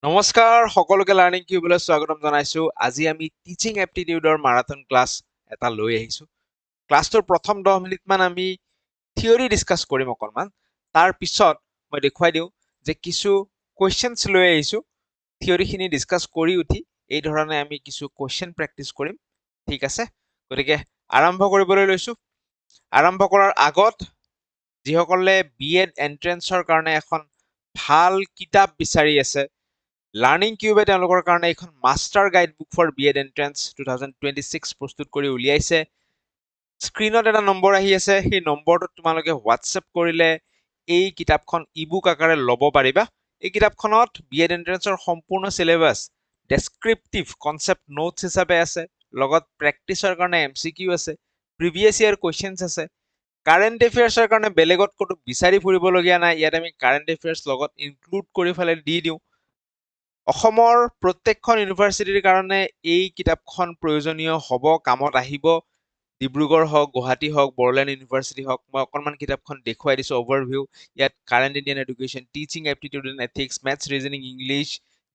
নমস্কাৰ সকলোকে লাৰ্ণিং কিউবলৈ স্বাগতম জনাইছো। আজি আমি টিচিং এপ্টিটিউডৰ মাৰাথন ক্লাছ এটা লৈ আহিছো। ক্লাছটোৰ প্ৰথম 10 মিনিটমান আমি থিয়ৰি ডিছকাছ কৰিম অকণমান। তাৰ পিছত মই দেখুৱাই দিওঁ যে কিছু কুৱেশ্যনছ লৈ আহিছো। থিয়ৰিখিনি ডিছকাছ কৰি উঠি এই ধৰণে আমি কিছু কুৱেশ্যন প্ৰেক্টিছ কৰিম। ঠিক আছে, গতিকে আৰম্ভ কৰিবলৈ লৈছো। আৰম্ভ কৰাৰ আগত যিসকলে BEd এন্ট্ৰেন্সৰ কাৰণে এখন ভাল কিতাপ বিচাৰি আছে, লাৰ্ণিং কিউবে তেওঁলোকৰ কাৰণে এখন master guide book for BEd entrance 2026 প্ৰস্তুত কৰি উলিয়াইছে। স্ক্ৰীনত এটা নম্বৰ আহি আছে, সেই নম্বৰটোত তোমালোকে হোৱাটছএপ কৰিলে এই কিতাপখন ইবুক আকাৰে ল'ব পাৰিবা। এই কিতাপখনত BEd এন্ট্ৰেন্সৰ সম্পূৰ্ণ সিলেবাছ ডেছক্ৰিপটিভ কনচেপ্ট নোটছ হিচাপে আছে, লগত প্ৰেক্টিছৰ কাৰণে MCQ আছে, প্ৰিভিয়াছ ইয়াৰ কুৱেশ্যনছ আছে। কাৰেণ্ট এফেয়াৰ্ছৰ কাৰণে বেলেগত ক'তো বিচাৰি ফুৰিবলগীয়া নাই, ইয়াত আমি কাৰেণ্ট এফেয়াৰ্ছ লগত ইনক্লুড কৰি পেলাই দি দিওঁ। অসমৰ প্ৰত্যেকখন ইউনিভাৰ্চিটিৰ কাৰণে এই কিতাপখন প্ৰয়োজনীয় হ'ব, কামত আহিব। ডিব্ৰুগড় হওক, গুৱাহাটী হওক, বড়োলেণ্ড ইউনিভাৰ্চিটি হওক। মই অকণমান কিতাপখন দেখুৱাই দিছোঁ অভাৰভিউ। ইয়াত current Indian education, teaching aptitude and ethics, maths, reasoning, English,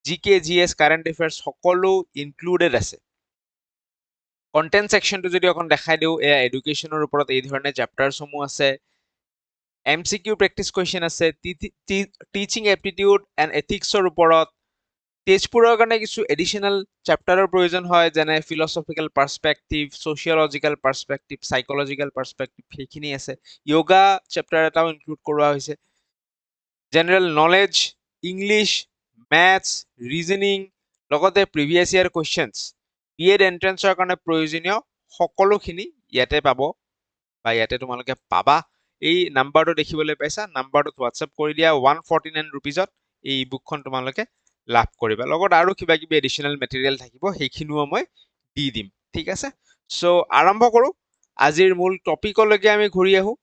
GK, GS, current affairs সকলো ইনক্লুডেড আছে। কণ্টেণ্ট ছেকশ্যনটো যদি অকণ দেখাই দিওঁ, এয়া এডুকেশ্যনৰ ওপৰত এই ধৰণে চেপ্টাৰসমূহ আছে। MCQ প্ৰেক্টিছ কুৱেশ্যন আছে, টিচিং এপ্টিটিউড এণ্ড এথিক্সৰ ওপৰত। তেজপুৰৰ কাৰণে কিছু এডিশ্যনেল চেপ্টাৰৰ প্ৰয়োজন হয়, যেনে ফিলচফিকেল পাৰ্সপেক্টিভ, ছচিয়লজিকেল পাৰ্সপেক্টিভ, সাইকলজিকেল পাৰ্সপেক্টিভ, সেইখিনি আছে। য়োগা চেপ্টাৰ এটাও ইনক্লুড কৰোৱা হৈছে। General knowledge, English, maths, reasoning, লগতে প্ৰিভিয়াছ ইয়াৰ কুৱেশ্যনছ, BEd এন্ট্ৰেন্সৰ কাৰণে প্ৰয়োজনীয় সকলোখিনি ইয়াতে পাব বা ইয়াতে তোমালোকে পাবা। এই নাম্বাৰটো দেখিবলৈ পাইছা, নাম্বাৰটোত হোৱাটছএপ কৰি দিয়া। 149 ৰুপিজত এই বুকখন তোমালোকে লাভ কৰিবা। লগত আৰু কিবা কিবি এডিশ্যনেল মেটেৰিয়েল থাকিব, সেইখিনিও মই দি দিম। ঠিক আছে, চ' আৰম্ভ কৰোঁ। আজিৰ মূল টপিকলৈকে আমি ঘূৰি আহোঁ।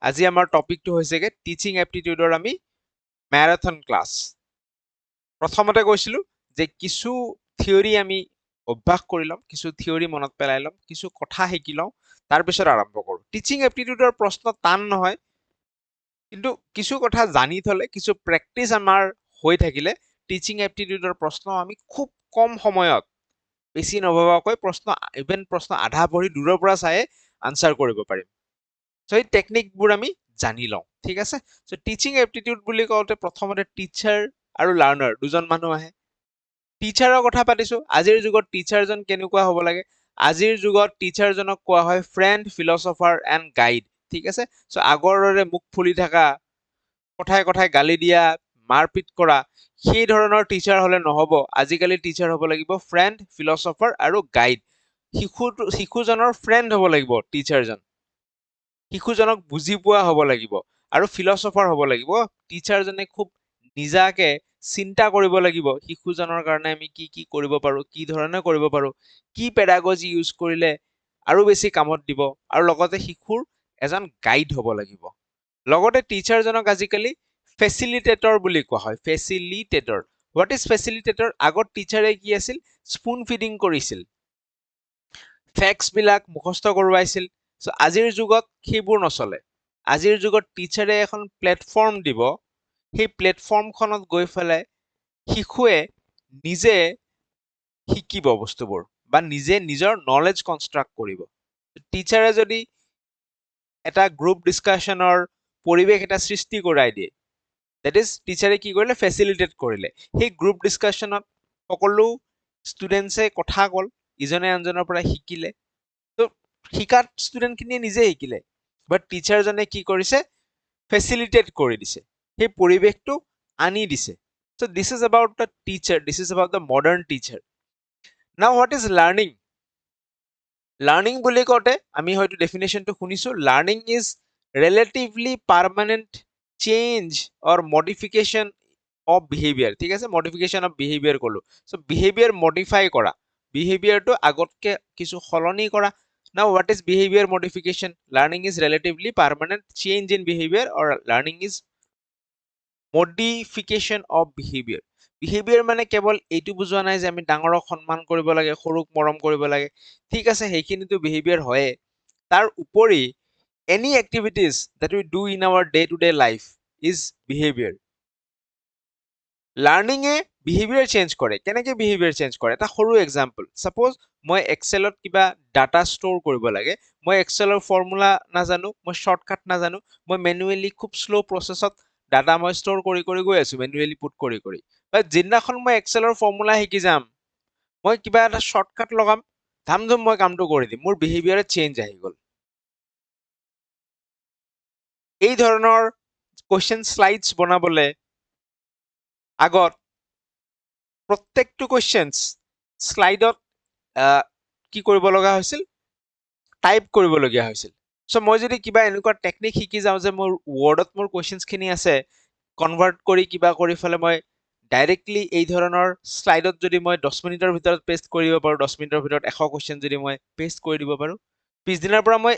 আজি আমাৰ টপিকটো হৈছেগে টিচিং এপ্টিটিউডৰ আমি মেৰাথন ক্লাছ। প্ৰথমতে কৈছিলোঁ যে কিছু থিয়ৰি আমি অভ্যাস কৰি ল'ম, কিছু থিয়ৰি মনত পেলাই ল'ম, কিছু কথা শিকি লওঁ, তাৰপিছত আৰম্ভ কৰোঁ। টিচিং এপ্টিটিউডৰ প্ৰশ্ন টান নহয়, কিন্তু কিছু কথা জানি থলে, কিছু প্ৰেক্টিচ আমাৰ হৈ থাকিলে টিচিং এপ্টিটিউডৰ প্ৰশ্ন আমি খুব কম সময়ত, বেছি নভবাকৈ প্ৰশ্ন আধা পঢ়ি দূৰৰ পৰা চাই আনসাৰ কৰিব পাৰিম। চ' এই টেকনিকবোৰ আমি জানি লওঁ। ঠিক আছে, চ' টিচিং এপ্টিটিউড বুলি কওঁতে প্ৰথমতে টিচাৰ আৰু লাৰ্ণাৰ দুজন মানুহ আহে। টিচাৰৰ কথা পাতিছো। আজিৰ যুগত টিচাৰজন কেনেকুৱা হ'ব লাগে? আজিৰ যুগত টিচাৰজনক কোৱা হয় ফ্ৰেণ্ড, ফিলচফাৰ এণ্ড গাইড। ঠিক আছে, চ' আগৰ দৰে মুখ ফুলি থকা, কথাই কথাই গালি দিয়া, মাৰপিট কৰা, সেই ধৰণৰ টিচাৰ হলে নহব। আজিকালি টিচাৰ হ'ব লাগিব ফ্ৰেণ্ড, ফিলচফাৰ আৰু গাইড। শিশুজনৰ ফ্ৰেণ্ড হ'ব লাগিব টিচাৰজন, শিশুজনক বুজি পোৱা হ'ব লাগিব, আৰু ফিলচফাৰ হ'ব লাগিব। টিচাৰজনে খুব নিজাকে চিন্তা কৰিব লাগিব, শিশুজনৰ কাৰণে আমি কি কি কৰিব পাৰো, কি ধৰণে কৰিব পাৰো, কি পেডাগজি ইউজ কৰিলে আৰু বেছি কামত দিব, আৰু লগতে শিশুৰ এজন গাইড হ'ব লাগিব। লগতে টিচাৰজনক আজিকালি ফেচিলিটেটৰ বুলি কোৱা হয়। Facilitator, what is facilitator? আগত টিচাৰে কি আছিল? স্পুন ফিডিং কৰিছিল, ফেক্টছ বিলাক মুখস্থ কৰোৱাইছিল। চ' আজিৰ যুগত সেইবোৰ নচলে। আজিৰ যুগত টিচাৰে এখন প্লেটফৰ্ম দিব, সেই প্লেটফৰ্মখনত গৈ পেলাই শিশুৱে নিজে শিকিব বস্তুবোৰ, বা নিজে নিজৰ নলেজ কনষ্ট্ৰাক্ট কৰিব। টিচাৰে যদি এটা গ্ৰুপ ডিছকাশ্যনৰ পৰিৱেশ এটা সৃষ্টি কৰাই দিয়ে, দেট ইজ টিচাৰে কি কৰিলে? ফেচিলিটেট কৰিলে। সেই গ্ৰুপ ডিছকাশ্যনত সকলো ষ্টুডেণ্টছে কথা ক'ল, ইজনে আনজনৰ পৰা শিকিলে। তো শিকাত ষ্টুডেণ্টখিনিয়ে নিজে শিকিলে, বাট টিচাৰজনে কি কৰিছে? ফেচিলিটেট কৰি দিছে, সেই পৰিৱেশটো আনি দিছে। So this is about the teacher, this is about the modern teacher. Now what is learning? Learning বুলি কওঁতে আমি হয়তো ডেফিনেশ্যনটো শুনিছো, learning is relatively permanent change or modification of behaviour. ঠিক আছে, মডিফিকেশ্যন অফ বিহেভিয়াৰ ক'লো। চ' বিহেভিয়াৰ মডিফাই কৰা, বিহেভিয়াৰটো আগতকে কিছু সলনি কৰা। Now what is behavior modification? Learning is relatively permanent change in behavior, or learning is modification of behavior. Behaviour মানে কেৱল এইটো বুজোৱা নাই যে আমি ডাঙৰক সন্মান কৰিব লাগে, সৰুক মৰম কৰিব লাগে। ঠিক আছে, সেইখিনিতো বিহেভিয়াৰ হয়ে। তাৰ উপৰি any activities that we do in our day to day life is behavior. লাৰ্ণিঙে বিহেভিয়াৰ চেঞ্জ কৰে কেনেকৈ বিহেভিয়াৰ চেঞ্জ কৰে এটা সৰু এক্সাম্পল সাপোজ মই এক্সেলত কিবা ডাটা ষ্ট'ৰ কৰিব লাগে মই এক্সেলৰ ফৰ্মুলা নাজানো মই শৰ্টকাট নাজানো মই মেনুৱেলি খুব শ্ল' প্ৰচেছত ডাটা মই ষ্ট'ৰ কৰি কৰি গৈ আছো মেনুৱেলি পুট কৰি কৰি বাট যিদিনাখন মই এক্সেলৰ ফৰ্মুলা শিকি যাম মই কিবা এটা শৰ্টকাট লগাম ধামধুম মই কামটো কৰি দিম মোৰ বিহেভিয়াৰ চেঞ্জ আহি গ'ল এই ধৰণৰ কোৱেশ্চন স্লাইডছ বনাবলে আগত প্ৰত্যেকটো কোৱেশ্চনছ স্লাইডত কি কৰিব লগা হৈছিল টাইপ কৰিবলগীয়া হৈছিল সো মই যদি কিবা এনেকুৱা টেকনিক শিকি যাওঁ যে মোৰ ৱৰ্ডত মোৰ কোৱেশ্চনছখিনি আছে কনভাৰ্ট কৰি কিবা কৰি ফেলে মই ডাইৰেক্টলি এই ধৰণৰ স্লাইডত যদি মই 10 মিনিটৰ ভিতৰত পেষ্ট কৰি দিব পাৰোঁ 10 মিনিটৰ ভিতৰত 100 কোৱেশ্চন যদি মই পেষ্ট কৰি দিব পাৰোঁ পিছদিনাৰ পৰা মই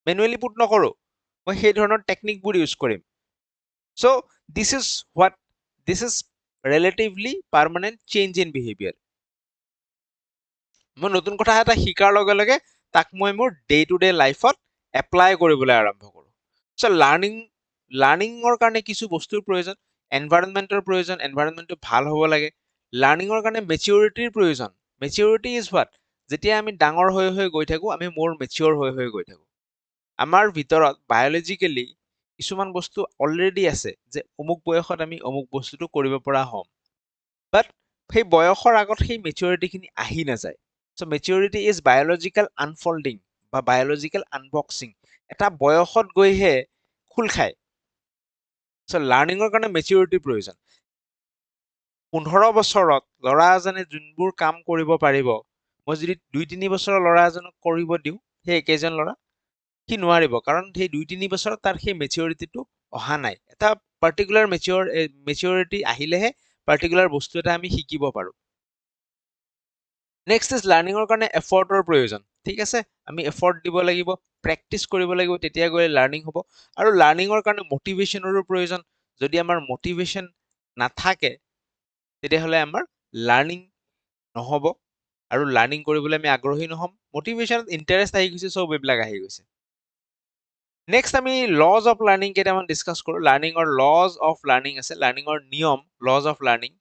মেনুৱেলি পুট নকৰোঁ মই সেই ধৰণৰ টেকনিকবোৰ ইউজ কৰিম so this is relatively permanent change in behavior মই নতুন কথা এটা শিকাৰ লগে লগে তাক মই মোৰ ডে টু ডে লাইফত এপ্লাই কৰিবলৈ আৰম্ভ কৰোঁ সো লাৰ্ণিঙৰ কাৰণে কিছু বস্তুৰ প্ৰয়োজন এনভাইৰনমেণ্টৰ প্ৰয়োজন এনভাইৰনমেণ্টটো ভাল হ'ব লাগে লাৰ্ণিঙৰ কাৰণে মেচিউৰিটিৰ প্ৰয়োজন মেচিউৰিটি ইজ হোৱাট যেতিয়া আমি ডাঙৰ হৈ হৈ গৈ থাকোঁ আমি মোৰ মেচিউৰ হৈ হৈ গৈ থাকোঁ আমাৰ ভিতৰত বায়'লজিকেলি কিছুমান বস্তু অলৰেডি আছে যে অমুক বয়সত আমি অমুক বস্তুটো কৰিব পৰা হ'ম বাট সেই বয়সৰ আগত সেই মেচিউৰিটিখিনি আহি নাযায় সো মেচিউৰিটি ইজ বায়'লজিকেল আনফল্ডিং বা বায়'লজিকেল আনবক্সিং এটা বয়সত গৈহে খোল খায় সো লাৰ্ণিঙৰ কাৰণে মেচিউৰিটিৰ প্ৰয়োজন 15 বছৰত ল'ৰা এজনে যোনবোৰ কাম কৰিব পাৰিব মই যদি 2-3 বছৰৰ ল'ৰা এজনক কৰিব দিওঁ সেই একেজন ল'ৰা সি নোৱাৰিব কাৰণ সেই 2-3 বছৰত তাৰ সেই মেচিউৰিটিটো অহা নাই এটা পাৰ্টিকুলাৰ মেচিউৰিটি আহিলেহে পাৰ্টিকুলাৰ বস্তু এটা আমি শিকিব পাৰোঁ নেক্সট ইজ লাৰ্ণিঙৰ কাৰণে এফৰ্টৰ প্ৰয়োজন ঠিক আছে আমি এফৰ্ট দিব লাগিব প্ৰেক্টিচ কৰিব লাগিব তেতিয়া গৈ লাৰ্ণিং হ'ব আৰু লাৰ্ণিঙৰ কাৰণে মটিভেশ্যনৰো প্ৰয়োজন যদি আমাৰ মটিভেশ্যন নাথাকে তেতিয়াহ'লে আমাৰ লাৰ্ণিং নহ'ব আৰু লাৰ্ণিং কৰিবলৈ আমি আগ্ৰহী নহ'ম মটিভেশ্যনত ইণ্টাৰেষ্ট আহি গৈছে চব এইবিলাক আহি গৈছে নেক্সট আমি লজ অফ লাৰ্ণিং কেইটামান ডিছকাছ কৰোঁ লাৰ্ণিঙৰ লজ অফ লাৰ্ণিং আছে লাৰ্ণিঙৰ নিয়ম লজ অফ লাৰ্ণিং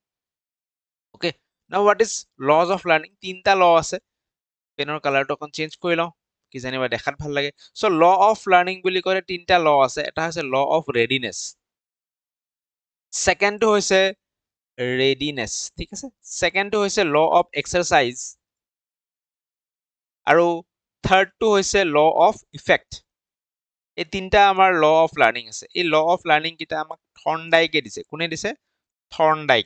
অ'কে নাও what is lodge of learning 3টা ল আছে পেনৰ কালাৰটো অকণ চেঞ্জ কৰি লওঁ কি জানিবা দেখাত ভাল লাগে সো ল অফ লাৰ্ণিং বুলি ক'লে 3টা ল আছে এটা হৈছে ল অফ ৰেডিনেছ ছেকেণ্ডটো হৈছে ৰেডিনেছ ঠিক আছে ছেকেণ্ডটো হৈছে ল অফ এক্সাৰচাইজ আৰু থাৰ্ডটো হৈছে ল অফ ইফেক্ট এই 3টা আমাৰ ল অফ লাৰ্ণিং আছে এই ল অফ লাৰ্ণিং কেইটা আমাক থৰ্নডাইকে দিছে কোনে দিছে থৰ্নডাইক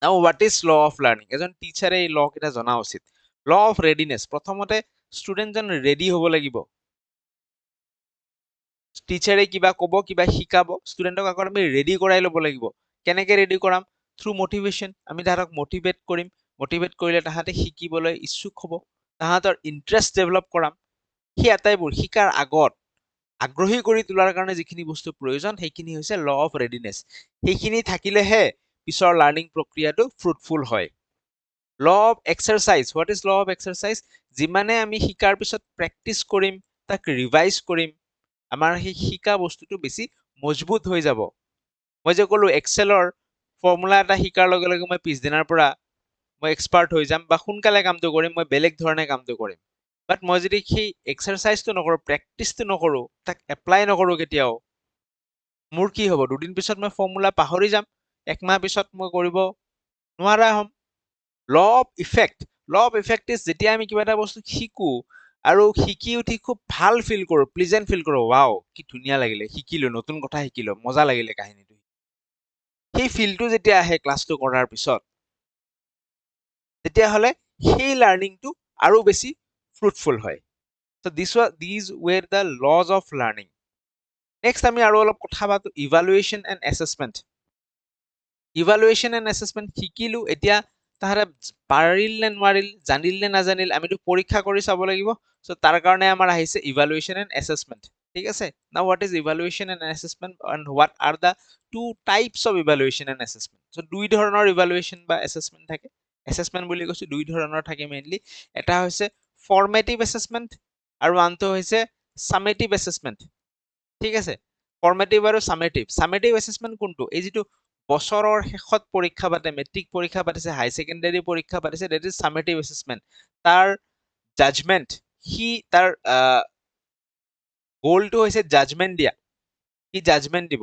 নাও what is law of learning এজন টিচাৰে এই ল কেইটা জনা উচিত ল অফ ৰেডিনেছ প্ৰথমতে ষ্টুডেণ্টজন ৰেডি হ'ব লাগিব টিচাৰে কিবা ক'ব কিবা শিকাব ষ্টুডেণ্টক আগত আমি ৰেডি কৰাই ল'ব লাগিব কেনেকৈ ৰেডি কৰাম থ্ৰু মটিভেশ্যন আমি তাহাঁতক মটিভেট কৰিম মটিভেট কৰিলে তাহাঁতে শিকিবলৈ ইচ্ছুক হ'ব তাহাঁতৰ ইণ্টাৰেষ্ট ডেভেলপ কৰাম সেই আটাইবোৰ শিকাৰ আগত আগ্ৰহী কৰি তোলাৰ কাৰণে যিখিনি বস্তু প্ৰয়োজন সেইখিনি হৈছে ল অফ ৰেডিনেছ সেইখিনি থাকিলেহে পিছৰ লাৰ্ণিং প্ৰক্ৰিয়াটো ফ্ৰুটফুল হয় law of exercise what is law of exercise যিমানে আমি শিকাৰ পিছত প্ৰেক্টিচ কৰিম তাক ৰিভাইজ কৰিম আমাৰ সেই শিকা বস্তুটো বেছি মজবুত হৈ যাব মই যে ক'লো এক্সেলৰ ফৰ্মুলা এটা শিকাৰ লগে লগে মই পিছদিনাৰ পৰা মই এক্সপাৰ্ট হৈ যাম বা সোনকালে কামটো কৰিম মই বেলেগ ধৰণে কামটো কৰিম বাট মই যদি সেই এক্সাৰচাইজটো নকৰোঁ প্ৰেক্টিচটো নকৰোঁ তাক এপ্লাই নকৰোঁ কেতিয়াও মোৰ কি হ'ব দুদিন পিছত মই ফৰ্মুলা পাহৰি যাম একমাহ পিছত মই কৰিব নোৱাৰা হ'ম ল অফ ইফেক্ট ইজ যেতিয়া আমি কিবা এটা বস্তু শিকোঁ আৰু শিকি উঠি খুব ভাল ফিল কৰোঁ প্লিজেণ্ট ফিল কৰোঁ ৱাও কি ধুনীয়া লাগিলে শিকিলোঁ নতুন কথা শিকিলোঁ মজা লাগিলে কাহিনীটো সেই ফিলটো যেতিয়া আহে ক্লাছটো কৰাৰ পিছত তেতিয়াহ'লে সেই লাৰ্ণিংটো আৰু বেছি ফ্ৰুটফুল হয় so' these are the laws of learning next আমি আৰু অলপ কথা পাতোঁ ইভালুৱেশ্যন এণ্ড এছেছমেণ্ট শিকিলোঁ এতিয়া তাহাঁতে পাৰিল নে নোৱাৰিল জানিল নে নাজানিল আমিতো পৰীক্ষা কৰি চাব লাগিব চ' তাৰ কাৰণে আমাৰ আহিছে ইভালুৱেশ্যন এণ্ড এছেছমেণ্ট ঠিক আছে now what is evaluation and assessment and what are the 2 types of evaluation and assessment so' 2 ধৰণৰ ইভালুৱেশ্যন বা এছেছমেণ্ট থাকে এছেছমেণ্ট বুলি কৈছোঁ 2 ধৰণৰ থাকে মেইনলি এটা হৈছে ফৰ্মেটিভ এছেছমেণ্ট আৰু আনটো হৈছে ছামেটিভ এছেছমেণ্ট ঠিক আছে ফৰ্মেটিভ আৰু ছামেটিভ এছেছমেণ্ট কোনটো এই যিটো বছৰৰ শেষত পৰীক্ষা পাতে, মেট্ৰিক পৰীক্ষা পাতিছে, হাই ছেকেণ্ডাৰী পৰীক্ষা পাতিছে, দেট ইজ সামেটিভ এছেছমেণ্ট। তাৰ জাজমেণ্ট, সি তাৰ গ'লটো হৈছে জাজমেণ্ট দিয়া, সি জাজমেণ্ট দিব।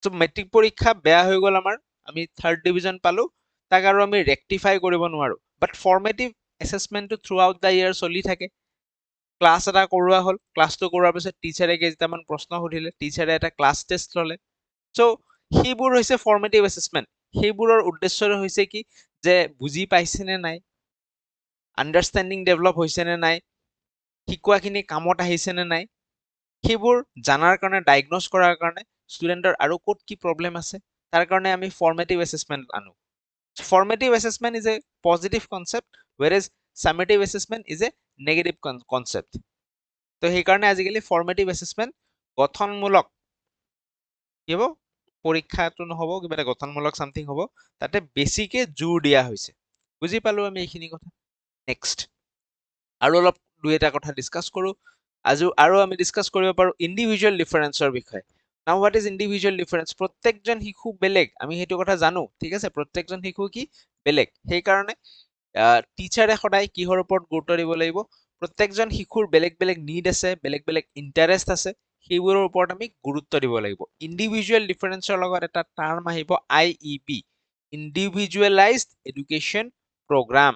চ' মেট্ৰিক পৰীক্ষা বেয়া হৈ গ'ল আমাৰ, আমি 3rd ডিভিজন পালো, তাক আৰু আমি ৰেক্টিফাই কৰিব নোৱাৰো, বাট formative এছেছমেণ্টটো through out the year চলি থাকে। ক্লাছ এটা কৰোৱা হ'ল, ক্লাছটো কৰোৱাৰ পিছত টিচাৰে কেইটামান প্ৰশ্ন সুধিলে, টিচাৰে এটা ক্লাছ টেষ্ট ল'লে। চ' সেইবোৰ হৈছে ফৰ্মেটিভ এছেছমেণ্ট। সেইবোৰৰ উদ্দেশ্য হৈছে কি, যে বুজি পাইছে নে নাই, আণ্ডাৰষ্টেণ্ডিং ডেভেলপ হৈছে নে নাই, শিকোৱাখিনি কামত আহিছে নে নাই, সেইবোৰ জানাৰ কাৰণে, ডায়াগন'জ কৰাৰ কাৰণে, ষ্টুডেণ্টৰ আৰু ক'ত কি প্ৰব্লেম আছে, তাৰ কাৰণে আমি ফৰ্মেটিভ এছেছমেণ্ট আনো। Formative assessment is a positive concept, whereas summative assessment is a negative concept. তো সেইকাৰণে আজিকালি ফৰ্মেটিভ এছেছমেণ্ট গঠনমূলক কি হ'ব, পৰীক্ষাটো নহ'ব, কিবা এটা গঠনমূলক চামথিং হ'ব, তাতে বেছিকে জোৰ দিয়া হৈছে। বুজি পালো আমি এইখিনি কথা। নেক্সট আৰু অলপ দুই এটা কথা ডিছকাছ কৰোঁ। আৰু আমি ডিছকাছ কৰিব পাৰোঁ ইণ্ডিভিজুৱেল ডিফাৰেঞ্চৰ বিষয়ে। নাও হোৱাট ইজ ইণ্ডিভিজুৱেল ডিফাৰেঞ্চ? প্ৰত্যেকজন শিশু বেলেগ, আমি সেইটো কথা জানো, ঠিক আছে, প্ৰত্যেকজন শিশু কি বেলেগ। সেইকাৰণে টিচাৰে সদায় কিহৰ ওপৰত গুৰুত্ব দিব লাগিব, প্ৰত্যেকজন শিশুৰ বেলেগ বেলেগ নিড আছে, বেলেগ বেলেগ ইণ্টাৰেষ্ট আছে, সেইবোৰৰ ওপৰত আমি গুৰুত্ব দিব লাগিব। ইণ্ডিভিজুৱেল ডিফাৰেঞ্চৰ লগত এটা টাৰ্ম আহিব IEP, individualised education programme,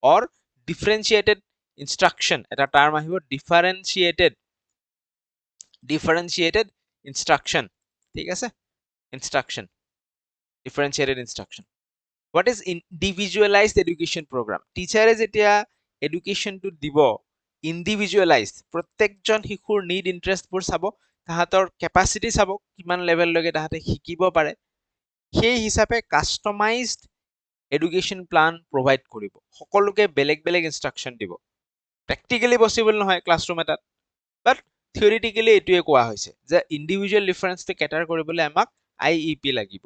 or differentiated instruction, এটা টাৰ্ম আহিব ডিফাৰেঞ্চিয়েটেড ইনষ্ট্ৰাকশ্যন, ঠিক আছে, instruction, differentiated instruction. What is individualized education program? টিচাৰে যেতিয়া এডুকেশ্যনটো দিব, ইণ্ডিভিজুৱেলাইজড, প্ৰত্যেকজন শিশুৰ নিড ইণ্টাৰেষ্টবোৰ চাব, তাহাঁতৰ কেপাচিটি চাব, কিমান লেভেললৈকে তাহাঁতে শিকিব পাৰে, সেই হিচাপে কাষ্টমাইজড এডুকেশ্যন প্লান প্ৰভাইড কৰিব। সকলোকে বেলেগ বেলেগ ইনষ্ট্ৰাকশ্যন দিব। প্ৰেক্টিকেলি পচিবল নহয় ক্লাছৰুম এটাত, বাট থিয়ৰিটিকেলি এইটোৱে কোৱা হৈছে যে ইণ্ডিভিজুৱেল ডিফাৰেঞ্চটো কেটাৰ কৰিবলৈ আমাক IEP লাগিব।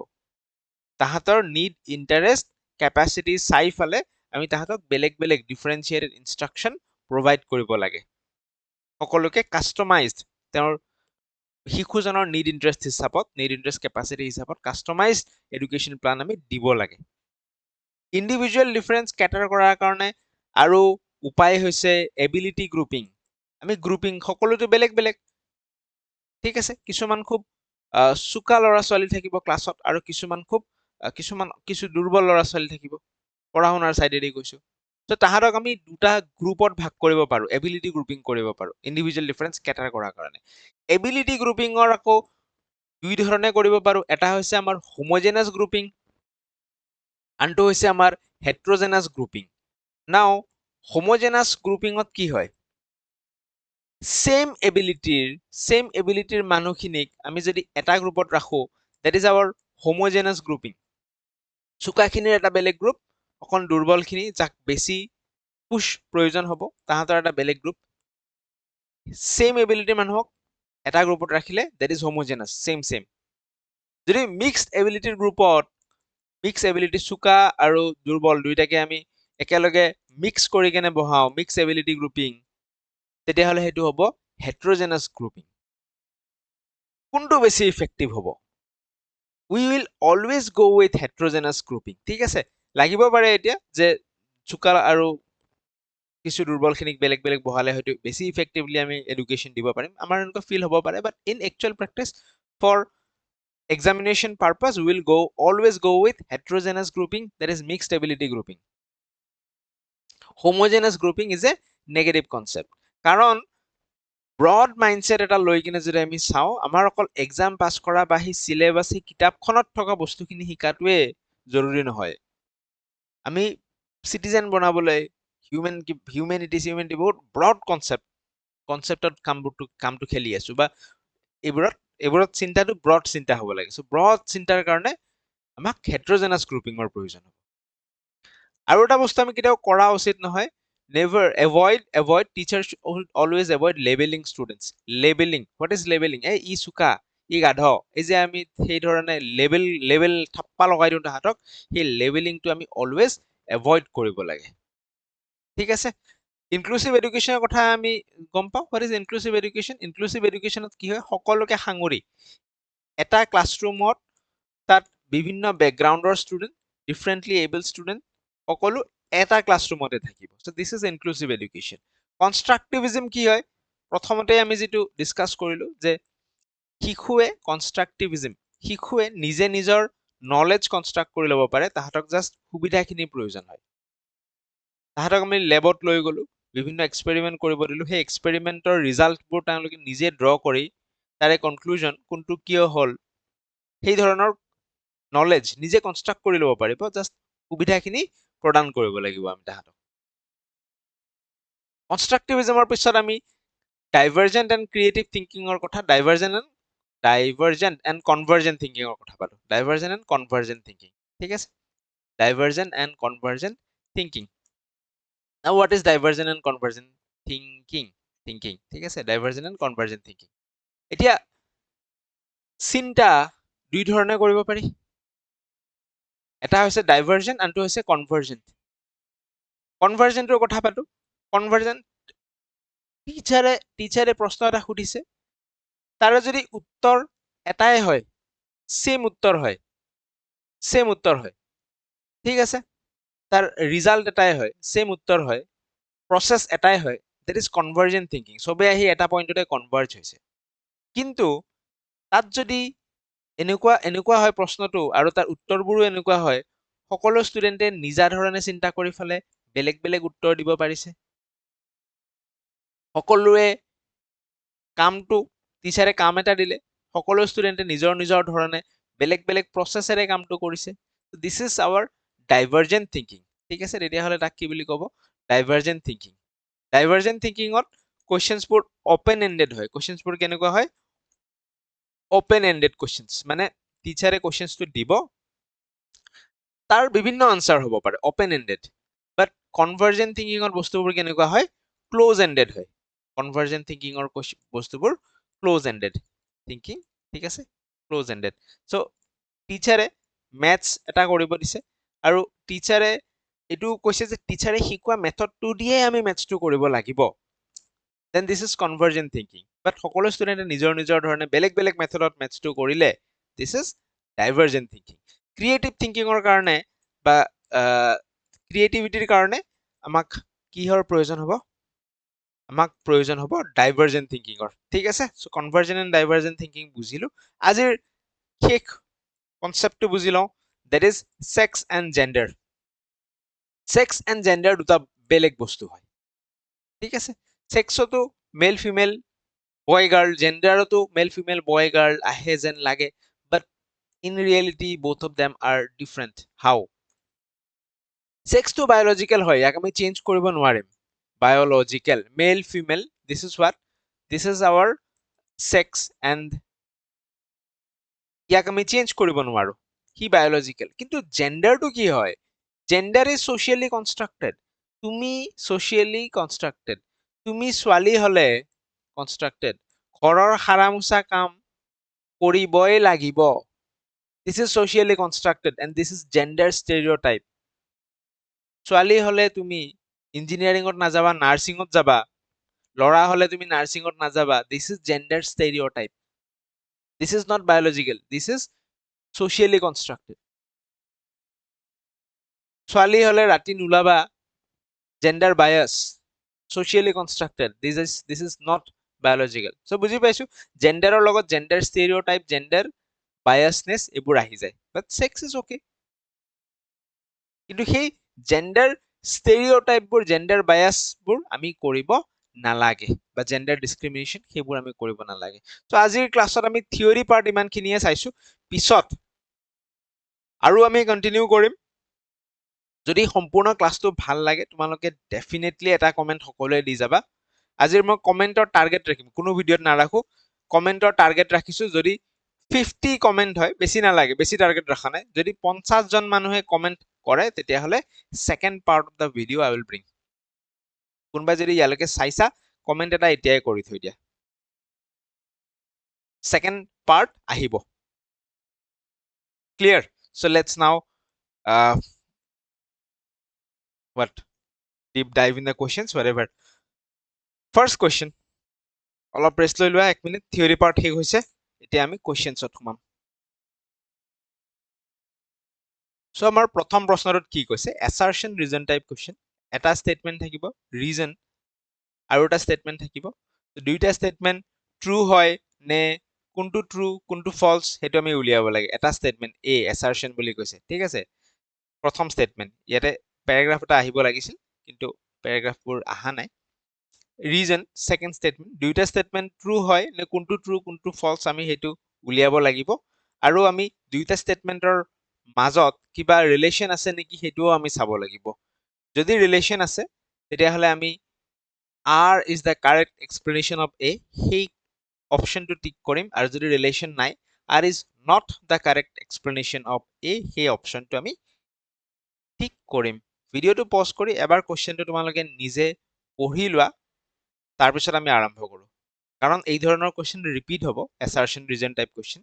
তাহাঁতৰ নিড ইণ্টাৰেষ্ট কেপাচিটি চাই ফালে আমি তাহাঁতক বেলেগ বেলেগ ডিফাৰেঞ্চিয়েটেড ইনষ্ট্ৰাকশ্যন প্ৰভাইড কৰিব লাগে। সকলোকে কাষ্টমাইজড, তেওঁৰ শিশুজনৰ নিড ইণ্টাৰেষ্ট হিচাপত, নিড ইণ্টাৰেষ্ট কেপাচিটি হিচাপত কাষ্টমাইজড এডুকেশ্যন প্লান আমি দিব লাগে। ইণ্ডিভিজুৱেল ডিফাৰেঞ্চ কেটাৰ কৰাৰ কাৰণে আৰু উপায় হৈছে এবিলিটি গ্ৰুপিং। আমি গ্ৰুপিং, সকলোতো বেলেগ বেলেগ, ঠিক আছে, কিছুমান খুব চোকা ল'ৰা ছোৱালী থাকিব ক্লাছত, আৰু কিছু দুৰ্বল ল'ৰা ছোৱালী থাকিব, পঢ়া শুনাৰ চাইডেদি কৈছো। তো তাহাঁতক আমি দুটা গ্ৰুপত ভাগ কৰিব পাৰো, এবিলিটি গ্ৰুপিং কৰিব পাৰো ইণ্ডিভিজুৱেল ডিফাৰেঞ্চ কেটাৰ কৰাৰ কাৰণে। এবিলিটি গ্ৰুপিঙৰ আকৌ দুই ধৰণে কৰিব পাৰো, এটা হৈছে আমাৰ হোমোজেনাছ গ্ৰুপিং, আনটো হৈছে আমাৰ হেট্ৰজেনাছ গ্ৰুপিং। নাও হোমোজেনাছ গ্ৰুপিঙত কি হয়, সেম এবিলিটিৰ মানুহখিনিক আমি যদি এটা গ্ৰুপত ৰাখো, দেট ইজ আৱাৰ হোমোজেনাছ গ্ৰুপিং। চোকাখিনিৰ এটা বেলেগ গ্ৰুপ, অকণ দুৰ্বলখিনি যাক বেছি পুsh প্ৰয়োজন হ'ব, তাহাঁতৰ এটা বেলেগ গ্ৰুপ। সেম এবিলিটিৰ মানুহক এটা গ্ৰুপত ৰাখিলে দেট ইজ হোমোজেনাছ, সেম। যদি মিক্সড এবিলিটিৰ গ্ৰুপত, মিক্স এবিলিটি চোকা আৰু দুৰ্বল দুইটাকে আমি একেলগে মিক্স কৰি কেনে বহাওঁ, মিক্স এবিলিটি গ্ৰুপিং, তেতিয়াহ'লে সেইটো হ'ব হেট্ৰজেনাছ গ্ৰুপিং। কোনটো বেছি ইফেক্টিভ হ'ব? We will always go with heterogeneous grouping, ঠিক আছে। লাগিব পাৰে এতিয়া যে চোকা আৰু কিছু দুৰ্বলখিনিক বেলেগ বেলেগ বহালে হয়তো বেছি ইফেক্টিভলি আমি এডুকেশ্যন দিব পাৰিম, আমাৰ এনেকুৱা ফিল হ'ব পাৰে, but in actual practice for examination purpose we will always go with heterogeneous grouping, that is mixed ability grouping. Homogeneous grouping is a negative concept, কাৰণ ব্ৰড মাইণ্ডছেট এটা লৈ কিনে যদি আমি চাওঁ, আমাৰ অকল এক্সাম পাছ কৰা বা সেই চিলেবাছ, সেই কিতাপখনত থকা বস্তুখিনি শিকাটোৱে জৰুৰী নহয়। আমি চিটিজেন বনাবলৈ হিউমেনিটি বহুত ব্ৰড কনচেপ্টত কামটো খেলি আছো, বা এইবোৰত চিন্তাটো ব্ৰড চিন্তা হ'ব লাগে। চ' ব্ৰড চিন্তাৰ কাৰণে আমাক হেট্ৰজেনাছ গ্ৰুপিঙৰ প্ৰয়োজন হ'ব। আৰু এটা বস্তু আমি কেতিয়াও কৰা উচিত নহয়, never avoid teachers should always avoid labeling students. Labeling, what is labeling? ই চোকা, ই গাধ, এই যে আমি সেই ধৰণে লেবেল থাপ্পা লগাই দিওঁ তাহাঁতক, সেই লেবেলিংটো আমি অলৱেজ এভইড কৰিব লাগে, ঠিক আছে। ইনক্লুচিভ এডুকেশ্যনৰ কথা আমি গম পাওঁ। What is inclusive education? ইনক্লুচিভ এডুকেশ্যনত কি হয়, সকলোকে সাঙুৰি এটা ক্লাছৰুমত তাত বিভিন্ন বেকগ্ৰাউণ্ডৰ ষ্টুডেণ্ট, ডিফাৰেণ্টলি এবল ষ্টুডেণ্ট সকলো এটা ক্লাছৰুমতে থাকিব। So' this is inclusive education. Constructivism কি হয়? প্ৰথমতে আমি যিটো ডিছকাছ কৰিলোঁ যে শিশুৱে নিজে নিজৰ নলেজ কনষ্ট্ৰাক্ট কৰি ল'ব পাৰে, তাহাঁতক জাষ্ট সুবিধাখিনি প্ৰয়োজন হয়। তাহাঁতক আমি লেবত লৈ গ'লোঁ, বিভিন্ন এক্সপেৰিমেণ্ট কৰিব দিলোঁ, সেই এক্সপেৰিমেণ্টৰ ৰিজাল্টবোৰ তেওঁলোকে নিজে ড্ৰ কৰি তাৰে কনক্লুজন কোনটো কিয় হ'ল সেই ধৰণৰ নলেজ নিজে কনষ্ট্ৰাক্ট কৰি ল'ব পাৰিব, জাষ্ট সুবিধাখিনি প্ৰদান কৰিব লাগিব আমি তাহাঁতক। কনষ্ট্ৰাকটিভিজমৰ পিছত আমি ডাইভাৰ্জেণ্ট এণ্ড ক্ৰিয়েটিভ থিংকিঙৰ কথা, ডাইভাৰ্জেণ্ট এণ্ড কনভাৰ্জেণ্ট থিংকিঙৰ কথা পালোঁ। ডাইভাৰ্জেণ্ট এণ্ড কনভাৰ্জেণ্ট থিংকিং, ঠিক আছে? Divergent and convergent thinking. Now what is divergent and convergent thinking? ঠিক আছে? Divergent and convergent thinking. এতিয়া চিন্তা দুই ধৰণে কৰিব পাৰি। এটা হৈছে ডাইভাৰ্জেণ্ট, আনটো হৈছে কনভাৰ্জেণ্ট। কনভাৰ্জেণ্টৰ কথা পাতো। কনভাৰ্জেণ্ট টিচাৰে প্ৰশ্ন এটা সুধিছে, তাৰে যদি উত্তৰ এটাই হয়, সেম উত্তৰ হয়, ঠিক আছে? তাৰ ৰিজাল্ট এটাই হয়, সেম উত্তৰ হয়, প্ৰচেছ এটাই হয়, দেট ইজ কনভাৰ্জেণ্ট থিংকিং। চবে আহি এটা পইণ্টতে কনভাৰ্জ হৈছে। কিন্তু তাত যদি এনেকুৱা হয় প্ৰশ্নটো আৰু তাৰ উত্তৰবোৰো এনেকুৱা হয়, সকলো ষ্টুডেণ্টে নিজা ধৰণে চিন্তা কৰি ফালে বেলেগ বেলেগ উত্তৰ দিব পাৰিছে। সকলোৱে টিচাৰে কাম এটা দিলে, সকলো ষ্টুডেণ্টে নিজৰ নিজৰ ধৰণে বেলেগ বেলেগ প্ৰচেছেৰে কামটো কৰিছে। দিছ ইজ আৱাৰ ডাইভাৰ্জেণ্ট থিংকিং, ঠিক আছে? তেতিয়াহ'লে তাক কি বুলি ক'ব? Divergent thinking. Divergent থিংকিঙত কুৱেশ্যনছবোৰ open ended হয়। কুৱেশ্যনছবোৰ কেনেকুৱা হয়? অপেন এণ্ডেড কুৱেশ্যনছ, মানে টিচাৰে কুৱেশ্যনছটো দিব, তাৰ বিভিন্ন আনচাৰ হ'ব পাৰে, অপেন এণ্ডেড। বাট কনভাৰ্জেণ্ট থিংকিঙৰ বস্তুবোৰ কেনেকুৱা হয়? ক্ল'জ এণ্ডেড হয়। কনভাৰ্জেণ্ট থিংকিঙৰ বস্তুবোৰ ক্ল'জ এণ্ডেড থিংকিং, ঠিক আছে? Close ended. চ' টিচাৰে মেথছ এটা কৰিব দিছে আৰু টিচাৰে এইটো কৈছে যে টিচাৰে শিকোৱা মেথডটো দিয়ে আমি মেথছটো কৰিব লাগিব। Then this is convergent thinking. But সকলো ষ্টুডেণ্টে নিজৰ নিজৰ ধৰণে বেলেগ বেলেগ মেথডত মেথছটো কৰিলে, this is divergent thinking. Creative থিংকিঙৰ কাৰণে বা ক্ৰিয়েটিভিটিৰ কাৰণে আমাক কিহৰ প্ৰয়োজন হ'ব? আমাক প্ৰয়োজন হ'ব ডাইভাৰ্জেণ্ট থিংকিঙৰ, ঠিক আছে? So' convergent and divergent thinking বুজিলোঁ। আজিৰ শেষ কনচেপ্টটো বুজি লওঁ, that is sex and gender. Sex and gender দুটা বেলেগ বস্তু হয়, ঠিক আছে? ছেক্সতো মেল ফিমেল বয় গাৰ্ল, জেণ্ডাৰতো মেল ফিমেল বয় গাৰ্ল আহে যেন লাগে, but in reality both of them are different. How? ছেক্সটো বায়'লজিকেল হয়, ইয়াক আমি চেঞ্জ কৰিব নোৱাৰিম। Biological, male female, this is what? This is our sex and ইয়াক আমি চেঞ্জ কৰিব নোৱাৰো, সি বায়'লজিকেল। কিন্তু জেণ্ডাৰটো কি হয়? Gender is socially constructed. তুমি ছোৱালী হ'লে কনষ্ট্ৰাক্টেড, ঘৰৰ সাৰা মোচা কাম কৰিবই লাগিব। দিছ is socially constructed and this is gender stereotype. ছোৱালী হ'লে তুমি ইঞ্জিনিয়াৰিঙত নাযাবা, নাৰ্ছিঙত যাবা। ল'ৰা হ'লে তুমি নাৰ্ছিঙত নাযাবা। This is gender stereotype. This is not biological, this is socially constructed. ছোৱালী হ'লে ৰাতি নোলাবা, gender bias, socially constructed, this is not biological. So' বুজি পাইছো, জেণ্ডাৰৰ লগত জেণ্ডাৰ ষ্টেৰিঅ'টাইপ, জেণ্ডাৰ বায়াছনেছ এইবোৰ আহি যায়। বাট ছেক্স ইজ অ'কে। কিন্তু সেই জেণ্ডাৰ ষ্টেৰিঅ'টাইপবোৰ, জেণ্ডাৰ বায়াছবোৰ আমি কৰিব নালাগে, বা জেণ্ডাৰ ডিছক্ৰিমিনেশ্যন সেইবোৰ আমি কৰিব নালাগে। চ' আজিৰ ক্লাছত আমি থিয়ৰী পাৰ্ট ইমানখিনিয়ে চাইছো। পিছত আৰু আমি কণ্টিনিউ কৰিম। যদি সম্পূৰ্ণ ক্লাছটো ভাল লাগে, তোমালোকে ডেফিনেটলি এটা কমেণ্ট সকলোৱে দি যাবা। আজিৰ মই কমেণ্টৰ টাৰ্গেট ৰাখিম, কোনো ভিডিঅ'ত নাৰাখো। কমেণ্টৰ টাৰ্গেট ৰাখিছো, যদি 50 কমেণ্ট হয়, বেছি নালাগে, বেছি টাৰ্গেট ৰখা নাই। যদি 50 জন মানুহে কমেণ্ট কৰে, তেতিয়াহ'লে second part of the video' I will bring. কোনোবাই যদি ইয়ালৈকে চাইছা, কমেণ্ট এটা এতিয়াই কৰি থৈ দিয়া। ছেকেণ্ড পাৰ্ট আহিব। ক্লিয়াৰ? চ' লেটছ নাও deep dive in the questions wherever. First question, অলপ ৰেষ্ট লৈ লোৱা 1 মিনিট। থিয়ৰী পাৰ্ট শেষ হৈছে, এতিয়া আমি কুৱেশ্যনছত সোমাম। সো আমাৰ প্ৰথম প্ৰশ্নটোত কি কৈছে assertion reason type question এটা statement থাকিব reason আৰু এটা statement থাকিব দুইটা statement true হয় নে কোনটো true কোনটো false হেতু আমি উলিয়াব লাগে এটা statement a assertion বুলি কৈছে ঠিক আছে প্ৰথম statement ইয়াতে paragraph এটা আহিব লাগিছিল কিন্তু paragraph বোৰ আহা নাই reason second statement দুইটা statement true হয় নে কোনটো true কোনটো false আমি হেতু উলিয়াব লাগিব আৰু আমি দুইটা statementৰ মাজত কিবা ৰিলেশন আছে নেকি হেতুও আমি চাব লাগিব যদি ৰিলেশন আছে তেতিয়া হলে আমি R is the correct explanation of A সেই অপশনটো টিক কৰিম আৰু যদি ৰিলেশন নাই R is not the correct explanation of A সেই অপশনটো আমি টিক কৰিম ভিডিওটো পজ কৰি এবাৰ কোৱেশ্চনটো তোমালোকে নিজে পঢ়ি লোৱা তাৰ পিছত আমি আৰম্ভ কৰো কাৰণ এই ধৰণৰ কোৱেশ্চন ৰিপিট হ'ব assertion reason type কোৱেশ্চন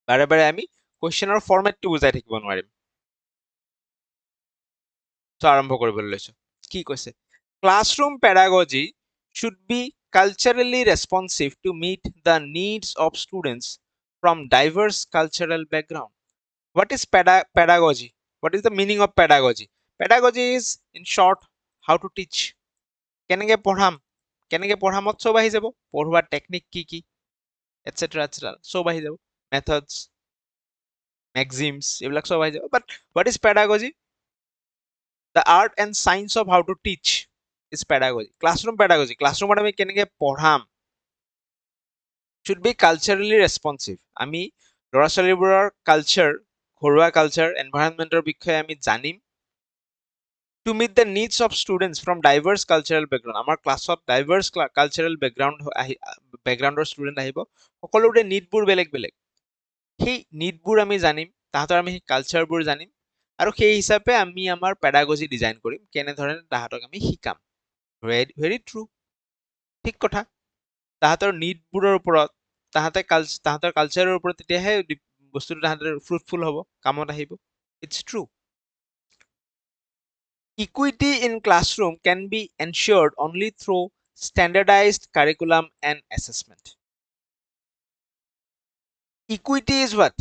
বাৰে বাৰে আমি কোৱেশ্চনৰ ফৰমেটটো বুজাই থাকিব নোৱাৰিম সো আৰম্ভ কৰিবলৈ লৈছো কি কৈছে classroom pedagogy should be culturally responsive to meet the needs of students from diverse cultural background what is pedagogy what is the meaning of pedagogy pedagogy is in short how to teach কেনেকে পঢ়ামত সব আহি যাব পঢ়োৱা technique কি কি এটসেট্ৰা এটসেট্ৰা সব আহি যাব মেথডস maxims এইবিলাক সব আহি যাব but what is pedagogy the art and science of how to teach is pedagogy classroom আমি কেনেকে পঢ়াম should be culturally responsive আমি ল'ৰা ছোৱালীবোৰৰ কালচাৰ ঘৰুৱা কালচাৰ এনভাইৰনমেন্টৰ বিষয়ে আমি জানিম to meet the needs of students from diverse cultural background আমাৰ ক্লাছত diverse cultural backgroundৰ ষ্টুডেন্ট আহিব সকলোৰে নিডবোৰ বেলেগ বেলেগ সেই নিডবোৰ আমি জানিম তাহাঁতৰ আমি কালচাৰবোৰ জানিম আৰু সেই হিচাপে আমি আমাৰ পেডাগজি ডিজাইন কৰিম কেনে ধৰণে তাহাঁতক আমি শিকাম ভেৰি ট্ৰু ঠিক কথা তাহাঁতৰ নিডবোৰৰ ওপৰত তাহাঁতৰ কালচাৰৰ ওপৰত তেতিয়াহে বস্তুটো তাহাঁতৰ ফ্ৰুটফুল হ'ব কামত আহিব it's true equity in classroom can be ensured only through standardized curriculum and assessment equity is what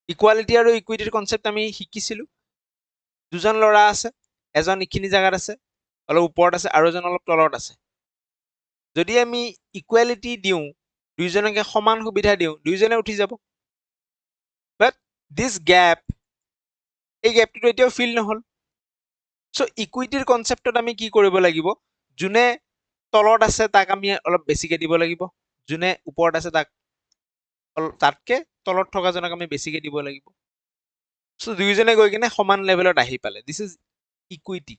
equality আৰু ইকুইটিৰ কনসেপ্ট আমি শিকিছিলো দুজন ল'ৰা আছে এজন ইখিনি জায়গাত আছে অলপ ওপৰত আছে আৰু এজন অলপ তলত আছে যদি আমি ইকুৱালিটি দিও দুইজনকে সমান সুবিধা দিও দুইজনে উঠি যাব বাট দিস গ্যাপ এই গ্যাপটো এতিয়াও ফিল নহল সো ইকুইটিৰ কনসেপ্টত আমি কি কৰিব লাগিব যোনে তলত আছে তাক আমি অলপ বেছিকে দিব লাগিব যোনে ওপৰত আছে তাক তাতকে তলত থকা জনক আমি বেছিকে দিব লাগিব সো দুইজনে গৈ কিনে সমান লেভেলত আহি পালে দিস ইজ ইকুইটি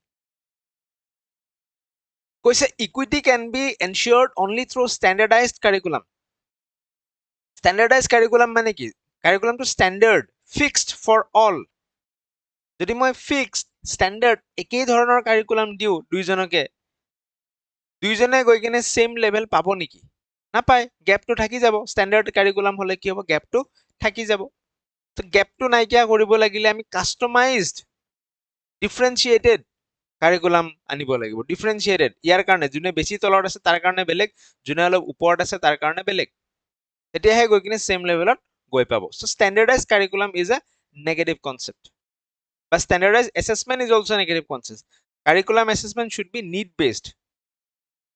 কৈছে equity can be ensured only through standardised curriculum মানে কি কাৰিকুলামটো স্ট্যান্ডাৰ্ড ফিক্সড ফৰ অল যদি মই ফিক্সড স্ট্যান্ডাৰ্ড একেই ধৰণৰ কারিকুলাম দিও দুইজনে গৈ কিনে সেম লেভেল পাব নেকি নাপায় গ্যাপটো থাকি যাব স্ট্যান্ডার্ড কারিকুলাম হলে কি হ'ব গ্যাপটো থাকি যাব তো গ্যাপটো নাইকিয়া কৰিব লাগিলে আমি কাস্টমাইজড ডিফাৰেন্সিয়েটেড কাৰিকুলাম আনিব লাগিব ডিফাৰেন্সিয়েটেড ইয়াৰ কাৰণে যোনে বেছি তলত আছে তাৰ কাৰণে বেলেগ যোনে অলপ ওপৰত আছে তাৰ কাৰণে বেলেগ এতিয়াহে গৈ কিনে সেম লেভেলত গৈ পাব so standardised curriculum is a negative concept but standardized assessment is also a negative concept curriculum assessment should be need based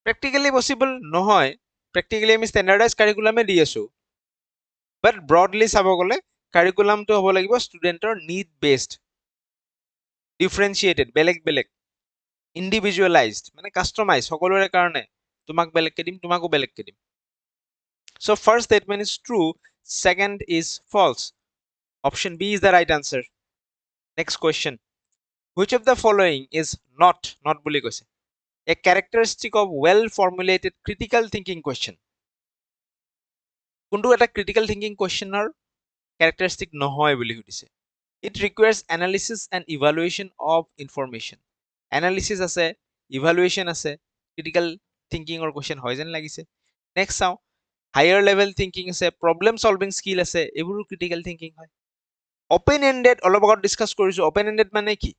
practically possible নহয় practically আমি standardized curriculum দি আছো but broadly চাব গলে curriculum to হ'ব লাগিব ষ্টুডেন্টৰ need based differentiated বেলেগ individualized মানে customized সকলোৰে কাৰণে তোমাক বেলেগকে দিম তোমাকো বেলেগকে দিম so first statement is true second is false option B is the right answer next question which of the following is not বুলি কৈছে a characteristic of well formulated critical thinking question কোনটো এটা critical thinking questioner characteristic নহয় বুলি সুধিছে it requires analysis and evaluation of information analysis আছে evaluation আছে critical thinking or question হয় যেন লাগিছে next চাও higher level thinking আছে problem solving skill আছে এইবোৰ critical thinking হয় open ended অলপ আগত ডিসকাস কৰিছো open ended মানে কি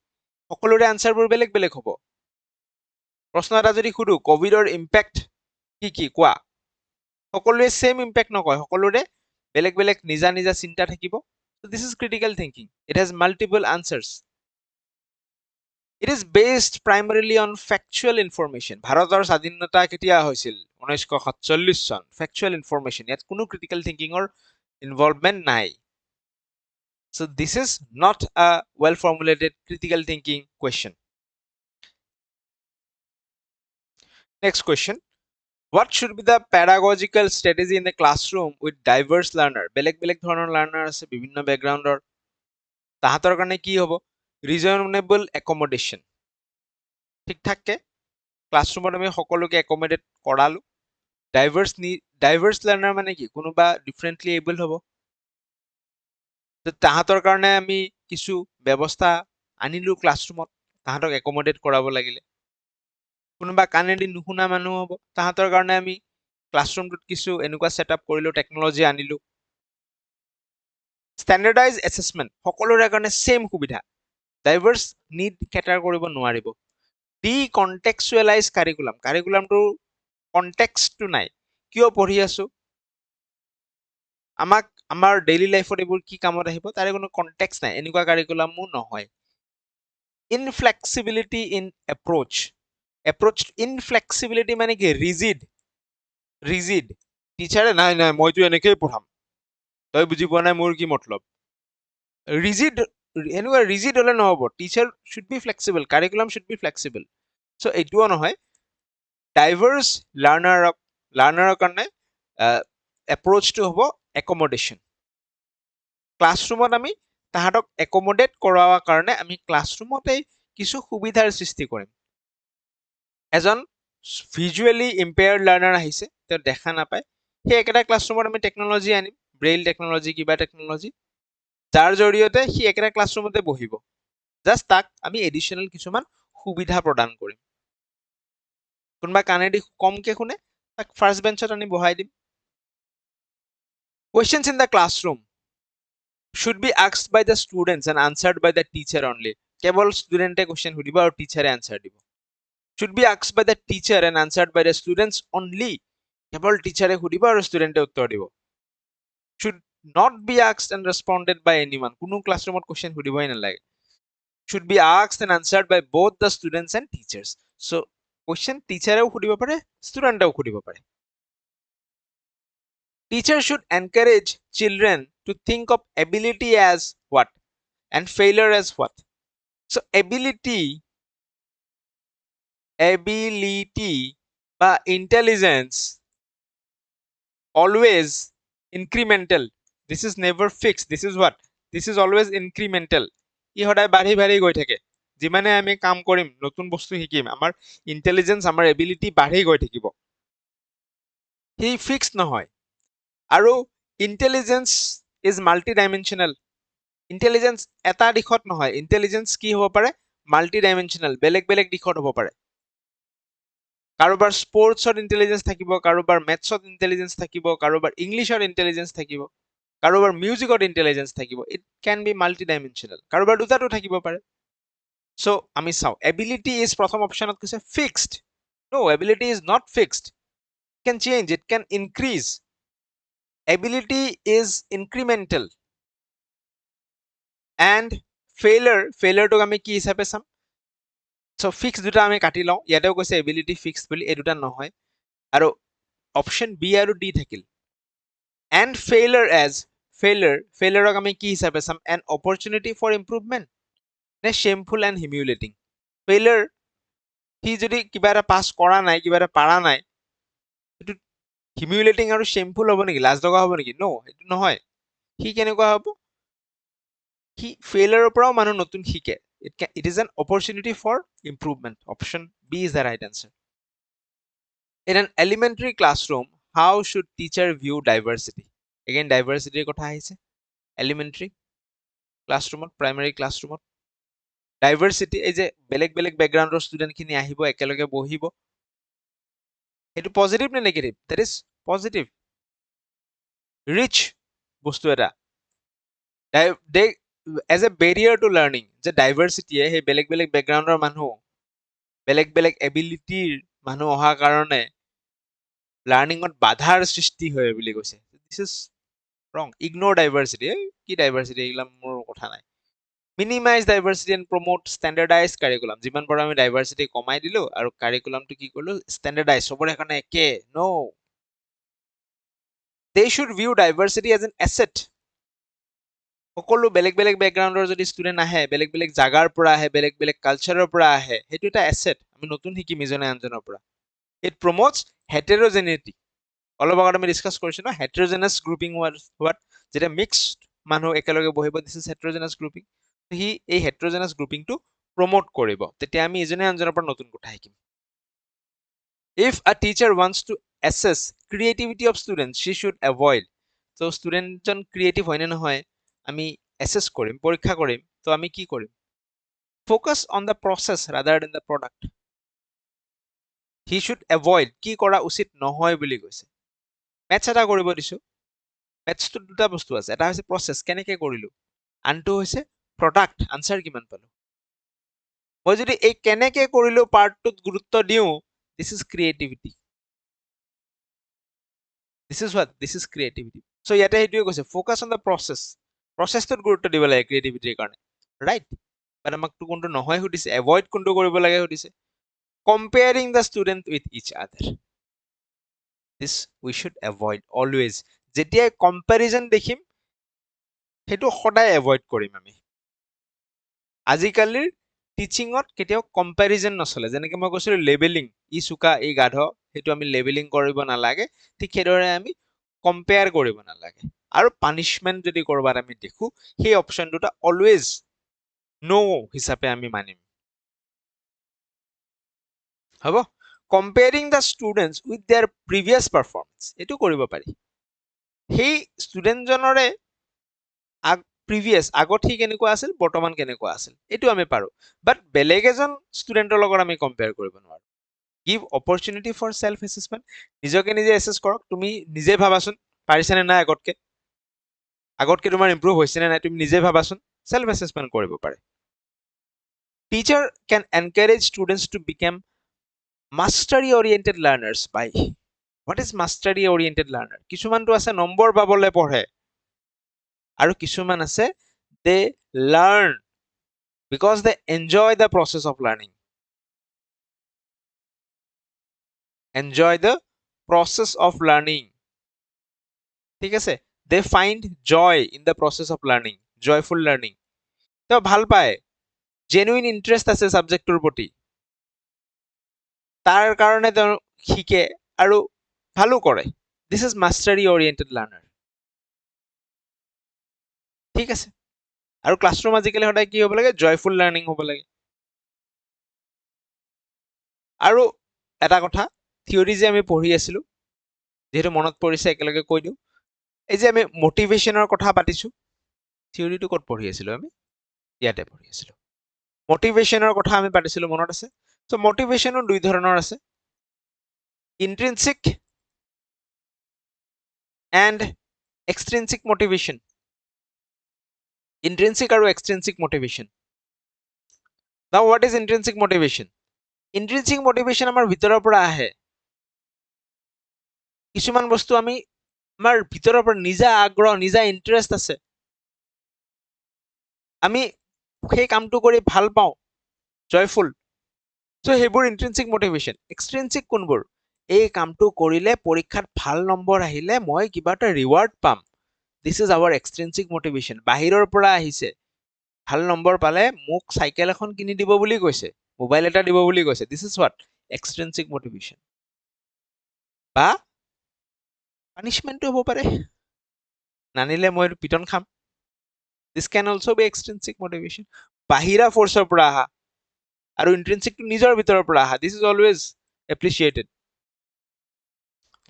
সকলোৰে আনসাৰবোৰ বেলেগ বেলেগ হ'ব প্ৰশ্ন এটা যদি খুদু কোভিডৰ ইম্প্যাক্ট কি কি কোৱা সকলোৰে সেম ইম্প্যাক্ট নকয় সকলোৰে বেলেগ বেলেগ নিজা নিজা চিন্তা থাকিব So this is critical thinking. It has multiple answers. It is based primarily on factual information. ভাৰতৰ স্বাধীনতা কেতিয়া হৈছিল? 1947 চন. Factual information. ইয়াত কোনো critical thinking or involvement নাই. So this is not a well formulated critical thinking question. Next question. What should be the pedagogical strategy in the classroom with diverse learner? বেলেগ বেলেগ ধৰণৰ learner আছে বিভিন্ন backgroundৰ তাহাঁতৰ কাৰণে কি হ'ব? Reasonable accommodation. ঠিক ঠাককে ক্লাছৰুমত আমি সকলোকে accommodate কৰালো. Diverse learner মানে কি? কোনোবা differently able হ'ব। তাহাঁতৰ কাৰণে আমি কিছু ব্যৱস্থা আনিলো ক্লাছৰুমত তাহাঁতক accommodate কৰাব লাগিলে। কোনোবা কানেদি নুশুনা মানুহ হ'ব তাহাঁতৰ কাৰণে আমি ক্লাছৰুমটোত কিছু এনেকুৱা সেটআপ কৰিলো টেকনলজি আনিলো। স্ট্যান্ডাৰ্ডাইজ অ্যাসেসমেন্ট সকলোৰে কাৰণে সেম সুবিধা ডাইভাৰ্স নিড কেটাৰ কৰিব নোৱাৰিব। ডি কনটেক্সুৱেলাইজ কাৰিকুলামটো কনটেক্সটটো নাই কিয় পঢ়ি আছো আমাক আমাৰ ডেইলি লাইফত এইবোৰ কি কামত আহিব তাৰে কোনো কনটেক্সট নাই এনেকুৱা কাৰিকুলামো নহয়। ইনফ্লেক্সিবিলিটি ইন এপ্ৰোচ ইনফ্লেক্সিবিলিটি মানে কি ৰিজিড টিচাৰে নাই মইতো এনেকেই পঢ়াম তই বুজি পোৱা নাই মোৰ কি মতলব ৰিজিড হলে নহব teacher should be flexible curriculum should be flexible so এইটোও নহয় ডাইভাৰ্স লাৰ্ণাৰৰ কাৰণে এপ্ৰোচটো হ'ব একমডেশ্যন ক্লাছৰুমত আমি তাহাঁতক একমডেট কৰোৱাৰ কাৰণে আমি ক্লাছৰুমতেই কিছু সুবিধাৰ সৃষ্টি কৰিম। এজন ভিজুৱেলি ইম্পেয়াৰ্ড লাৰ্ণাৰ আহিছে তেওঁ দেখা নাপায় সেই একেটা ক্লাছৰুমত আমি টেকনলজি আনিম ব্ৰেইল টেকনলজি কিবা টেকনলজি যাৰ জৰিয়তে সি একেটা ক্লাছৰুমতে বহিব জাষ্ট তাক আমি এডিশ্যনেল কিছুমান সুবিধা প্ৰদান কৰিম। কোনোবা কানেদি কমকে শুনে তাক ফাৰ্ষ্ট বেঞ্চত আনি বহাই দিম। Questions in the classroom should be asked by the students and answered by the teacher only. কেৱল ষ্টুডেণ্টে কোৱেশ্চন সুধিব আৰু টিচাৰে আনসাৰ দিব। Should be asked by the teacher and answered by the students only. কেৱল টিচাৰে সুধিব আৰু ষ্টুডেণ্টে উত্তৰ দিব। Should not be asked and responded by anyone. কোনো ক্লাছৰুমত কোৱেশ্চন সুধিবই নালাগে। Should be asked and answered by both the students and teachers. So question টিচাৰেও সুধিব পাৰে ষ্টুডেণ্টেও সুধিব পাৰে। Teachers should encourage children to think of ability as what and failure as what. So ability বা intelligence always incremental. This is never fixed. This is what? This is always incremental. ই সদায় বাঢ়ি গৈ থাকে যিমানে আমি কাম কৰিম নতুন বস্তু শিকিম আমাৰ ইন্টেলিজেন্স আমাৰ এবিলিটি বাঢ়ি গৈ থাকিব হি ফিক্সড নহয়। আৰু intelligence is multi dimensional intelligence এটা দিশত নহয় ইন্টেলিজেন্স কি হ'ব পাৰে মাল্টি ডাইমেনশ্যনেল বেলেগ বেলেগ দিশত হ'ব পাৰে। কাৰোবাৰ স্পৰ্টছত ইন্টেলিজেন্স থাকিব কাৰোবাৰ মেথছত ইন্টেলিজেন্স থাকিব কাৰোবাৰ ইংলিছত ইন্টেলিজেন্স থাকিব কাৰোবাৰ মিউজিকত ইন্টেলিজেন্স থাকিব it can be multi dimensional কাৰোবাৰ দুটাটো থাকিব পাৰে। সো আমি চাও এবিলিটি ইজ প্ৰথম অপচনত কৈছে fixed no ability is not fixed it can change it can increase ability is incremental and failure to আমি কি হিচাপে চাম সো ফিক্স দুটা আমি কাটি লওঁ ইয়াতেও কৈছে এবিলিটি ফিক্স বুলি এই দুটা নহয় আৰু অপচন বি আৰু ডি থাকিল and failure আমি কি হিচাপে চাম an opportunity for improvement নে shameful and humiliating failure সি যদি কিবা এটা পাস কৰা নাই কিবা এটা পাৰা নাই এটো হিমিউলেটিং আৰু শেমফুল হ'ব নেকি লাজ লগা হ'ব নেকি নো এটো নহয় কি কেনেকুৱা হ'ব কি ফেইলাৰৰ পৰাও মানুহ নতুন শিকে it is an opportunity for improvement option b is the right answer in an elementary classroom how should teacher view diversity again diversity কথা আহিছে elementary classroomত primary classroomত diversity এই যে বেলেগ বেলেগ ব্যাকগ্ৰাউণ্ডৰ ষ্টুডেন্ট খিনি আহিব একেলগে বহিব এটো পজিটিভ নে negative that is positive rich বস্তু এটা as a barrier to learning যে ডাইভাৰ্চিটিয়ে সেই বেলেগ বেলেগ বেকগ্ৰাউণ্ডৰ মানুহ বেলেগ বেলেগ এবিলিটিৰ মানুহ অহাৰ কাৰণে লাৰ্নিঙত বাধাৰ সৃষ্টি হয় বুলি কৈছে this is wrong. Ignore diversity. কি diversity এগুলা মোৰ কথা নাই. Minimize diversity and promote standardized curriculum. যিমান পাৰো আমি diversity কমাই দিলো আৰু কাৰিকুলামটো কি কৰিলো standardized সবৰে কাৰণে একে. No. They should view diversity as an asset. সকলো বেলেগ বেলেগ বেকগ্ৰাউণ্ডৰ যদি ষ্টুডেণ্ট আহে বেলেগ বেলেগ জাগাৰ পৰা আহে বেলেগ বেলেগ কালচাৰৰ পৰা আহে সেইটো এটা এছেট আমি নতুন শিকিম ইজনে আনজনৰ পৰা ইট প্ৰমোটছ হেটেৰোজেনিটি অলপ আগত আমি ডিছকাছ কৰিছো ন হেটেৰোজেনাছ গ্ৰুপিং হোৱাট যেতিয়া মিক্সড মানুহ একেলগে বহিব দিছ ইজ হেটেৰোজেনাছ গ্ৰুপিং সি এই হেটেৰোজেনাছ গ্ৰুপিংটো প্ৰমোট কৰিব তেতিয়া আমি ইজনে আনজনৰ পৰা নতুন কথা শিকিম if a teacher wants to assess creativity of students she should avoid so student জন ক্ৰিয়েটিভ হয় নে নহয় আমি assess কৰিম পৰীক্ষা কৰিম তো আমি কি কৰিম focus on the process rather than the product he should avoid কি কৰা উচিত নহয় বুলি কৈছে ম্যাথছ এটা কৰিব দিছো ম্যাথছটো দুটা বস্তু আছে এটা হৈছে প্ৰসেস কেনেকৈ কৰিলো আনটো হৈছে প্ৰডাক্ট আনসাৰ কিমান পালো মই যদি এই কেনেকৈ কৰিলো পাৰ্টটোত গুৰুত্ব দিও this is creativity this is what this is creativity so ইয়াতে হেতুৱে কৈছে focus on the processটোত গুৰুত্ব দিব লাগে ক্ৰিয়েটিভিটিৰ কাৰণে ৰাইট বাট আমাক তো কোনটো নহয় সুধিছে এভয়েড কোনটো কৰিব লাগে সুধিছে comparing the student with each other this we should avoid always যেতিয়া কম্পাৰিজন দেখিম হেতু সদায় এভয়েড কৰিম আমি আজিকালিৰ টিচিংত কেতিয়াও কম্পাৰিজন নচলে যেনেকৈ মই কৈছিলো লেবেলিং ই চুকা ই গাধ হেতু আমি লেবেলিং কৰিব নালাগে ঠিক সেইদৰে আমি কম্পেয়াৰ কৰিব নালাগে আৰু পানিশমেন্ট যদি কৰবাত আমি দেখো সেই অপচন দুটা অলৱেজ নো হিচাপে আমি মানিম হব comparing the students with there previous performance এইটো কৰিব পাৰি সেই ষ্টুডেণ্টজনৰে প্ৰিভিয়াছ আগত সি কেনেকুৱা আছিল বৰ্তমান কেনেকুৱা আছিল এইটো আমি পাৰো বাট বেলেগ এজন ষ্টুডেণ্টৰ লগত আমি কম্পেয়াৰ কৰিব নোৱাৰো give opportunity for self assessment নিজকে নিজে এসেস কৰক তুমি নিজে ভাবাচোন পাৰিছানে নাই আগতকে তোমাৰ ইমপ্ৰুভ হৈছে নে নাই তুমি নিজে ভাবাচোন self assessment কৰিব পাৰে teacher can encourage students to become mastery oriented learners by what is mastery oriented learner কিছুমানটো আছে নম্বৰ পাবলে পঢ়ে আৰু কিছুমান আছে they learn because they enjoy the process of learning enjoy the process of learning ঠিক আছে they find joy in the process of learning joyful learning তো ভাল পায় genuine interest আছে সাবজেক্টৰ প্ৰতি তাৰ কাৰণে তেওঁ শিকে আৰু ভালো কৰে this is mastery oriented learner ঠিক আছে আৰু ক্লাছৰুম আজিকালি সদায় কি হ'ব লাগে জয়ফুল লাৰ্নিং হ'ব লাগে আৰু এটা কথা থিওৰি যে আমি পঢ়ি আছিলো যেহেতু মনত পৰিছে একেলগে কৈ দিও এই যে আমি মোটিভেশনৰ কথা পাতিছো থিওৰিটো ক'ত পঢ়ি আছিলো আমি ইয়াতে পঢ়ি আছিলো মোটিভেশনৰ কথা আমি পাতিছিলো মনত আছে সো মোটিভেশনৰ দুই ধৰণৰ আছে ইন্ট্ৰিনসিক এন্ড এক্সট্ৰিনসিক মোটিভেশন intrinsic আৰু extrinsic motivation now what is intrinsic motivation intrinsic motivation আমাৰ ভিতৰৰ পৰা আহে কিছুমান বস্তু আমি আমাৰ ভিতৰৰ পৰা নিজা আগ্ৰহ নিজা ইন্টাৰেষ্ট আছে আমি সেই কামটো কৰি ভাল পাওঁ জয়ফুল সো হেবোৰ intrinsic motivation extrinsic কোনবোৰ এই কামটো কৰিলে পৰীক্ষাত ভাল নম্বৰ আহিলে মই কিবা এটা ৰিৱাৰ্ড পাম this is our extrinsic motivation বাহিৰৰ পৰা আহিছে ভাল নম্বৰ পালে মোক সাইকেল এখন কিনি দিব বুলি কৈছে মোবাইল এটা দিব বুলি কৈছে this is what extrinsic motivation বা পানিশমেন্ট হ'ব পাৰে নানিলে মই পিটন খাম this can also be extrinsic motivation বাহিৰা ফৰ্চৰ পৰা আহা আৰু ইন্ট্ৰিনসিক নিজৰ ভিতৰৰ পৰা আহা this is always appreciated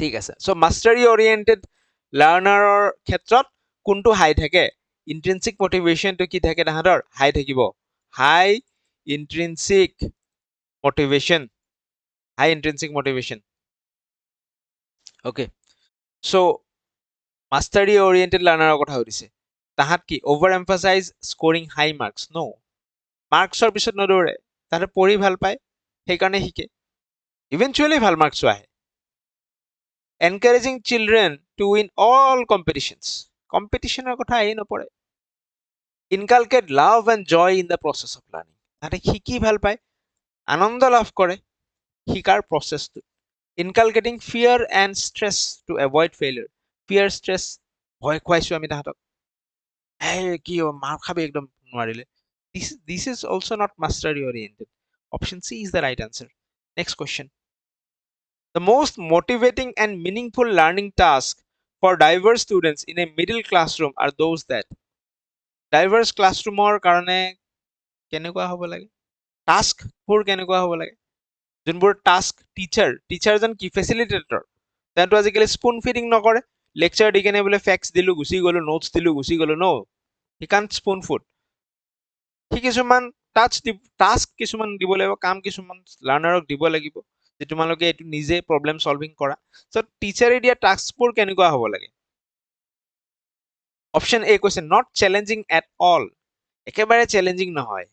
ঠিক আছে সো মাষ্টাৰী ওৰিয়েন্টেড লাৰ্নাৰৰ ক্ষেত্ৰত কোনটো হাই থাকে ইন্ট্ৰিনসিক মোটিভেশনটো কি থাকে তাহাঁতৰ হাই থাকিব হাই ইন্ট্ৰিনসিক মোটিভেশন ওকে সো মাষ্টাৰী ওৰিয়েন্টেড লাৰ্নাৰৰ কথা সুধিছে তাহাঁত কি ওভাৰ এমফাসাইজ স্কোৰিং হাই মাৰ্কস নো মাৰ্কসৰ পিছত নদৌৰে তাহাঁতে পঢ়ি ভাল পায় সেইকাৰণে শিকে ইভেন্টুৱেলি ভাল মাৰ্কস আহে encouraging children to win all competitions কম্পিটিশ্যনৰ কথা আহি নপৰে inculcate love and joy in the process of learning তাতে শিকি ভাল পায় আনন্দ লাভ কৰে শিকাৰ প্ৰচেছটো inculcating fear and stress to avoid failure fear stress ভয় খুৱাইছো আমি তাহাঁতক কি মাৰ খাবি একদম নোৱাৰিলে this is also not mastery oriented option C is the right answer next question the most motivating and meaningful learning task for diverse students in a middle classroom are those that diverse classroomৰ কাৰণে কেনেকুৱা হ'ব লাগে টাস্কবোৰ কেনেকুৱা হ'ব লাগে যোনবোৰ task টিচাৰজন কি facilitator তেওঁতো আজিকালি স্পুন ফিডিং নকৰে লেকচাৰ দি কেনে বোলে ফেক্স দিলো গুচি গলো নোটছ দিলো গুচি গলো ন হি কান্ট স্পুন ফুড সি কিছুমান টাস্ক কিছুমান দিব লাগিব কাম কিছুমান লাৰ্ণাৰক দিব লাগিব যে তোমালোকে এইটো নিজে প্ৰব্লেম সলভিং কৰা চ' টিচাৰে দিয়া টাস্কবোৰ কেনেকুৱা হ'ব লাগে অপশ্যন এ কৈছে নট চেলেঞ্জিং এট অল একেবাৰে চেলেঞ্জিং নহয়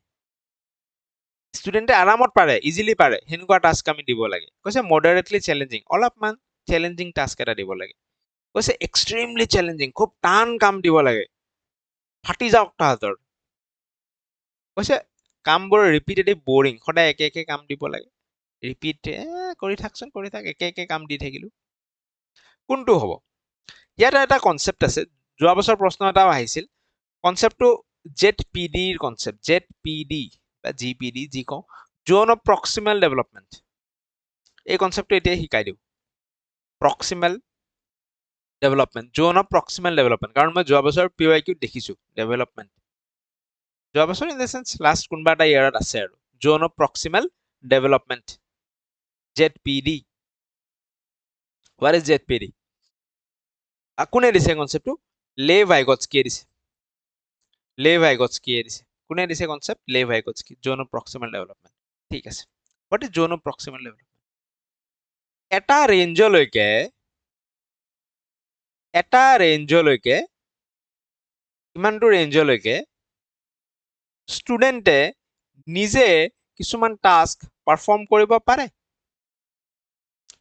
ষ্টুডেণ্টে আৰামত পাৰে ইজিলি পাৰে সেনেকুৱা টাস্ক আমি দিব লাগে কৈছে মডাৰেটলি চেলেঞ্জিং অলপমান চেলেঞ্জিং টাস্ক এটা দিব লাগে কৈছে এক্সট্ৰিমলি চেলেঞ্জিং খুব টান কাম দিব লাগে ফাটি যাওক তাহাঁতৰ কৈছে কামবোৰ ৰিপিটেটিভ বৰিং সদায় একে একে কাম দিব লাগে ৰিপিট কৰি থাক একে কাম দি থাকিলো কোনটো হ'ব ইয়াত এটা কনচেপ্ট আছে যোৱা বছৰ প্ৰশ্ন এটাও আহিছিল কনচেপ্টটো ZPDৰ কনচেপ্ট ZPD বা GPD যি কওঁ জোন অফ প্ৰক্সিমেল ডেভেলপমেণ্ট এই কনচেপ্টটো এতিয়া শিকাই দিওঁ proximal development Jon of proximal development কাৰণ মই যোৱা বছৰ PYQ দেখিছো ডেভেলপমেণ্ট যোৱা বছৰ ইন দ্য চেন্স লাষ্ট কোনোবা এটা ইয়াৰত আছে আৰু zone of proximal development ZPD what is ZPD কোনে দিছে কনচেপ্টটো লে-ভাইগটস্কিয়ে দিছে কোনে দিছে concept Lev Vygotsky zone of proximal development ঠিক আছে what is zone of proximal development এটা ৰেঞ্জলৈকে ইমানটো ৰেঞ্জলৈকে ষ্টুডেণ্টে নিজে কিছুমান টাস্ক পাৰফৰ্ম কৰিব পাৰে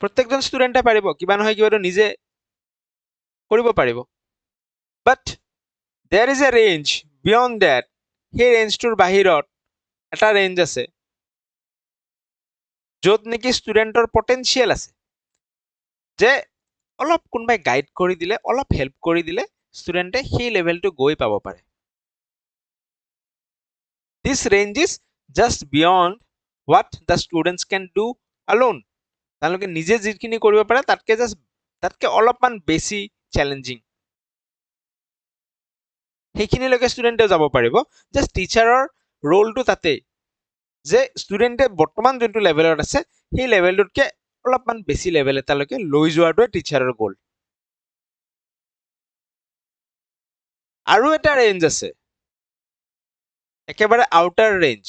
প্ৰত্যেকজন ষ্টুডেণ্টে পাৰিব কিবা নহয় কিবাটো নিজে কৰিব পাৰিব বাট there is a range beyond that সেই ৰেঞ্জটোৰ বাহিৰত এটা ৰেঞ্জ আছে য'ত নেকি ষ্টুডেণ্টৰ পটেনচিয়েল আছে যে অলপ কোনোবাই গাইড কৰি দিলে অলপ হেল্প কৰি দিলে ষ্টুডেণ্টে সেই লেভেলটো গৈ পাব পাৰে this range is just beyond what the students can do alone তেওঁলোকে নিজে যিখিনি কৰিব পাৰে তাতকে অলপমান বেছি চেলেঞ্জিং সেইখিনিলৈকে ষ্টুডেণ্টে যাব পাৰিব জাষ্ট টিচাৰৰ ৰোলটো তাতেই যে ষ্টুডেণ্টে বৰ্তমান যোনটো লেভেলত আছে সেই লেভেলটোতকে অলপমান বেছি লেভেল এটালৈকে লৈ যোৱাটোৱে টিচাৰৰ গ'ল আৰু এটা ৰেঞ্জ আছে একেবাৰে আউটাৰ ৰেঞ্জ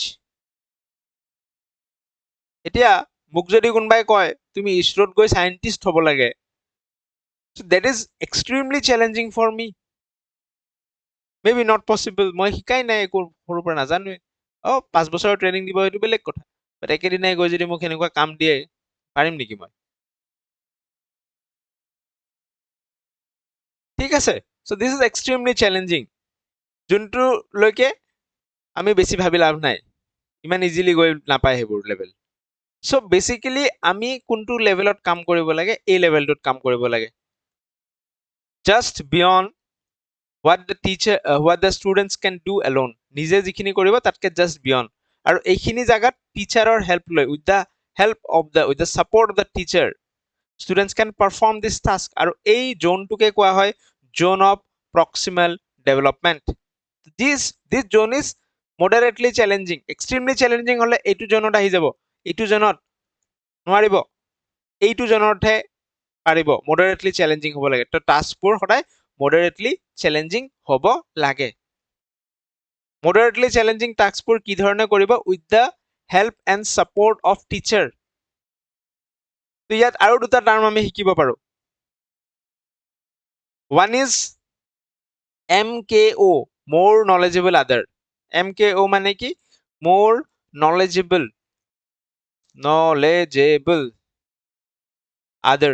এতিয়া মোক যদি কোনোবাই কয় তুমি ইছৰোত গৈ সায়েন্টিষ্ট হ'ব লাগে that is extremely challenging for me maybe not possible মই শিকাই নাই একো সৰুৰ পৰা নাজানোৱে 5 বছৰৰ ট্ৰেইনিং দিব সেইটো বেলেগ কথা বাট একেদিনাই গৈ যদি মোক এনেকুৱা কাম দিয়ে পাৰিম নেকি মই ঠিক আছে so this is extremely challenging যোনটো লৈকে আমি বেছি ভাবি লাভ নাই ইমান ইজিলি গৈ নাপায় সেইবোৰ লেভেল so basically আমি কোনটো লেভেলত কাম কৰিব লাগে এই লেভেলটোত কাম কৰিব লাগে just beyond what the students can do alone নিজে যিখিনি কৰিব তাতকে just beyond আৰু এইখিনি জাগাত টিচাৰৰ হেল্প লৈ with the support of the teacher students can perform this task আৰু এই জোনটোকে কোৱা হয় zone of proximal development this zone is moderately challenging extremely challenging হলে এইটো জোনত আহি যাব এইটো জোনত নোৱাৰিব এইটো জোনতহে পাৰিব moderately challenging হ'ব লাগে তো টাস্কবোৰ সদায় moderately challenging হ'ব লাগে moderately challenging টাস্কবোৰ কি ধৰণে কৰিব with the help and support of teacher তো ইয়াত আৰু দুটা টাৰ্ম আমি শিকিব পাৰো one is MKO more knowledgeable other MKO মানে কি more knowledgeable other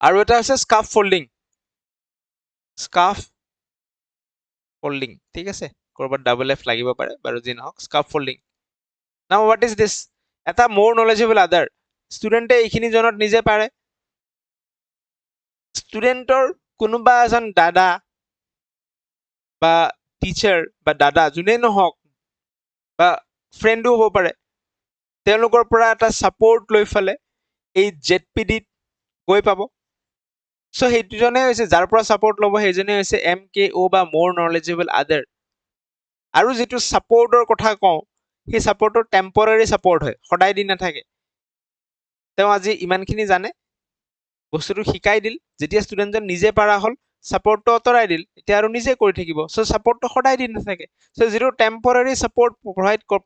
আৰু এটা আছে স্কাফফোল্ডিং স্কাফ ফল্ডিং ঠিক আছে কৰবাত ডাবল এফ লাগিব পাৰে বাৰু যি নহওক স্কাফ ফল্ডিং নাও হোৱাট ইজ দিছ এটা মোৰ নলেজেবল আদাৰ ষ্টুডেণ্টে এইখিনি জনত নিজে পাৰে ষ্টুডেণ্টৰ কোনোবা এজন দাদা বা টিচাৰ বা দাদা যোনে নহওক বা ফ্ৰেণ্ডো হ'ব পাৰে তেওঁলোকৰ পৰা এটা ছাপোৰ্ট লৈ ফালে এই জেডপিডিত গৈ পাব চ' সেইজনে হৈছে যাৰ পৰা ছাপোৰ্ট ল'ব সেইজনে হৈছে MKO বা মোৰ নলেজেবল আদাৰ আৰু যিটো ছাপোৰ্টৰ কথা কওঁ সেই ছাপোৰ্টৰ টেম্পৰাৰী ছাপোৰ্ট হয় সদায় দি নাথাকে তেওঁ আজি ইমানখিনি জানে বস্তুটো শিকাই দিল যেতিয়া ষ্টুডেণ্টজন নিজে পাৰা হ'ল ছাপোৰ্টটো আঁতৰাই দিল এতিয়া আৰু নিজে কৰি থাকিব চ' ছাপোৰ্টটো সদায় দি নাথাকে চ' যিটো টেম্পৰাৰী ছাপোৰ্ট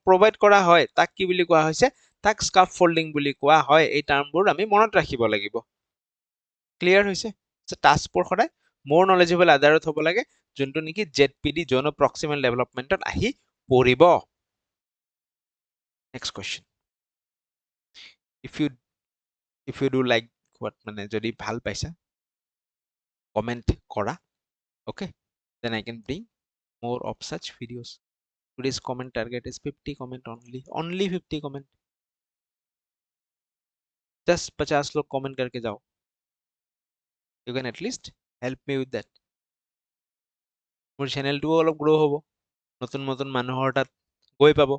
প্ৰভাইড কৰা হয় তাক কি বুলি কোৱা হৈছে তাক স্কাফ ফল্ডিং বুলি কোৱা হয় এই টাৰ্মবোৰ আমি মনত ৰাখিব লাগিব ক্লিয়াৰ হৈছে টাস্কবোৰ সদায় মোৰ নলেজেবল আদাৰত হ'ব লাগে যোনটো নেকি জেডপিডি জ'ন অফ প্ৰক্সিমেল ডেভেলপমেণ্টত আহি পৰিব next question if you do like what মানে যদি ভাল পাইছা comment কৰা okay then I can bring more of such videos today's comment target is 50 comment only 50 comment just 50 लोग comment करके जाओ you can at least help me with that মোৰ চেনেলটো অলপ গ্ৰো হ'ব নতুন নতুন মানুহৰ তাত গৈ পাব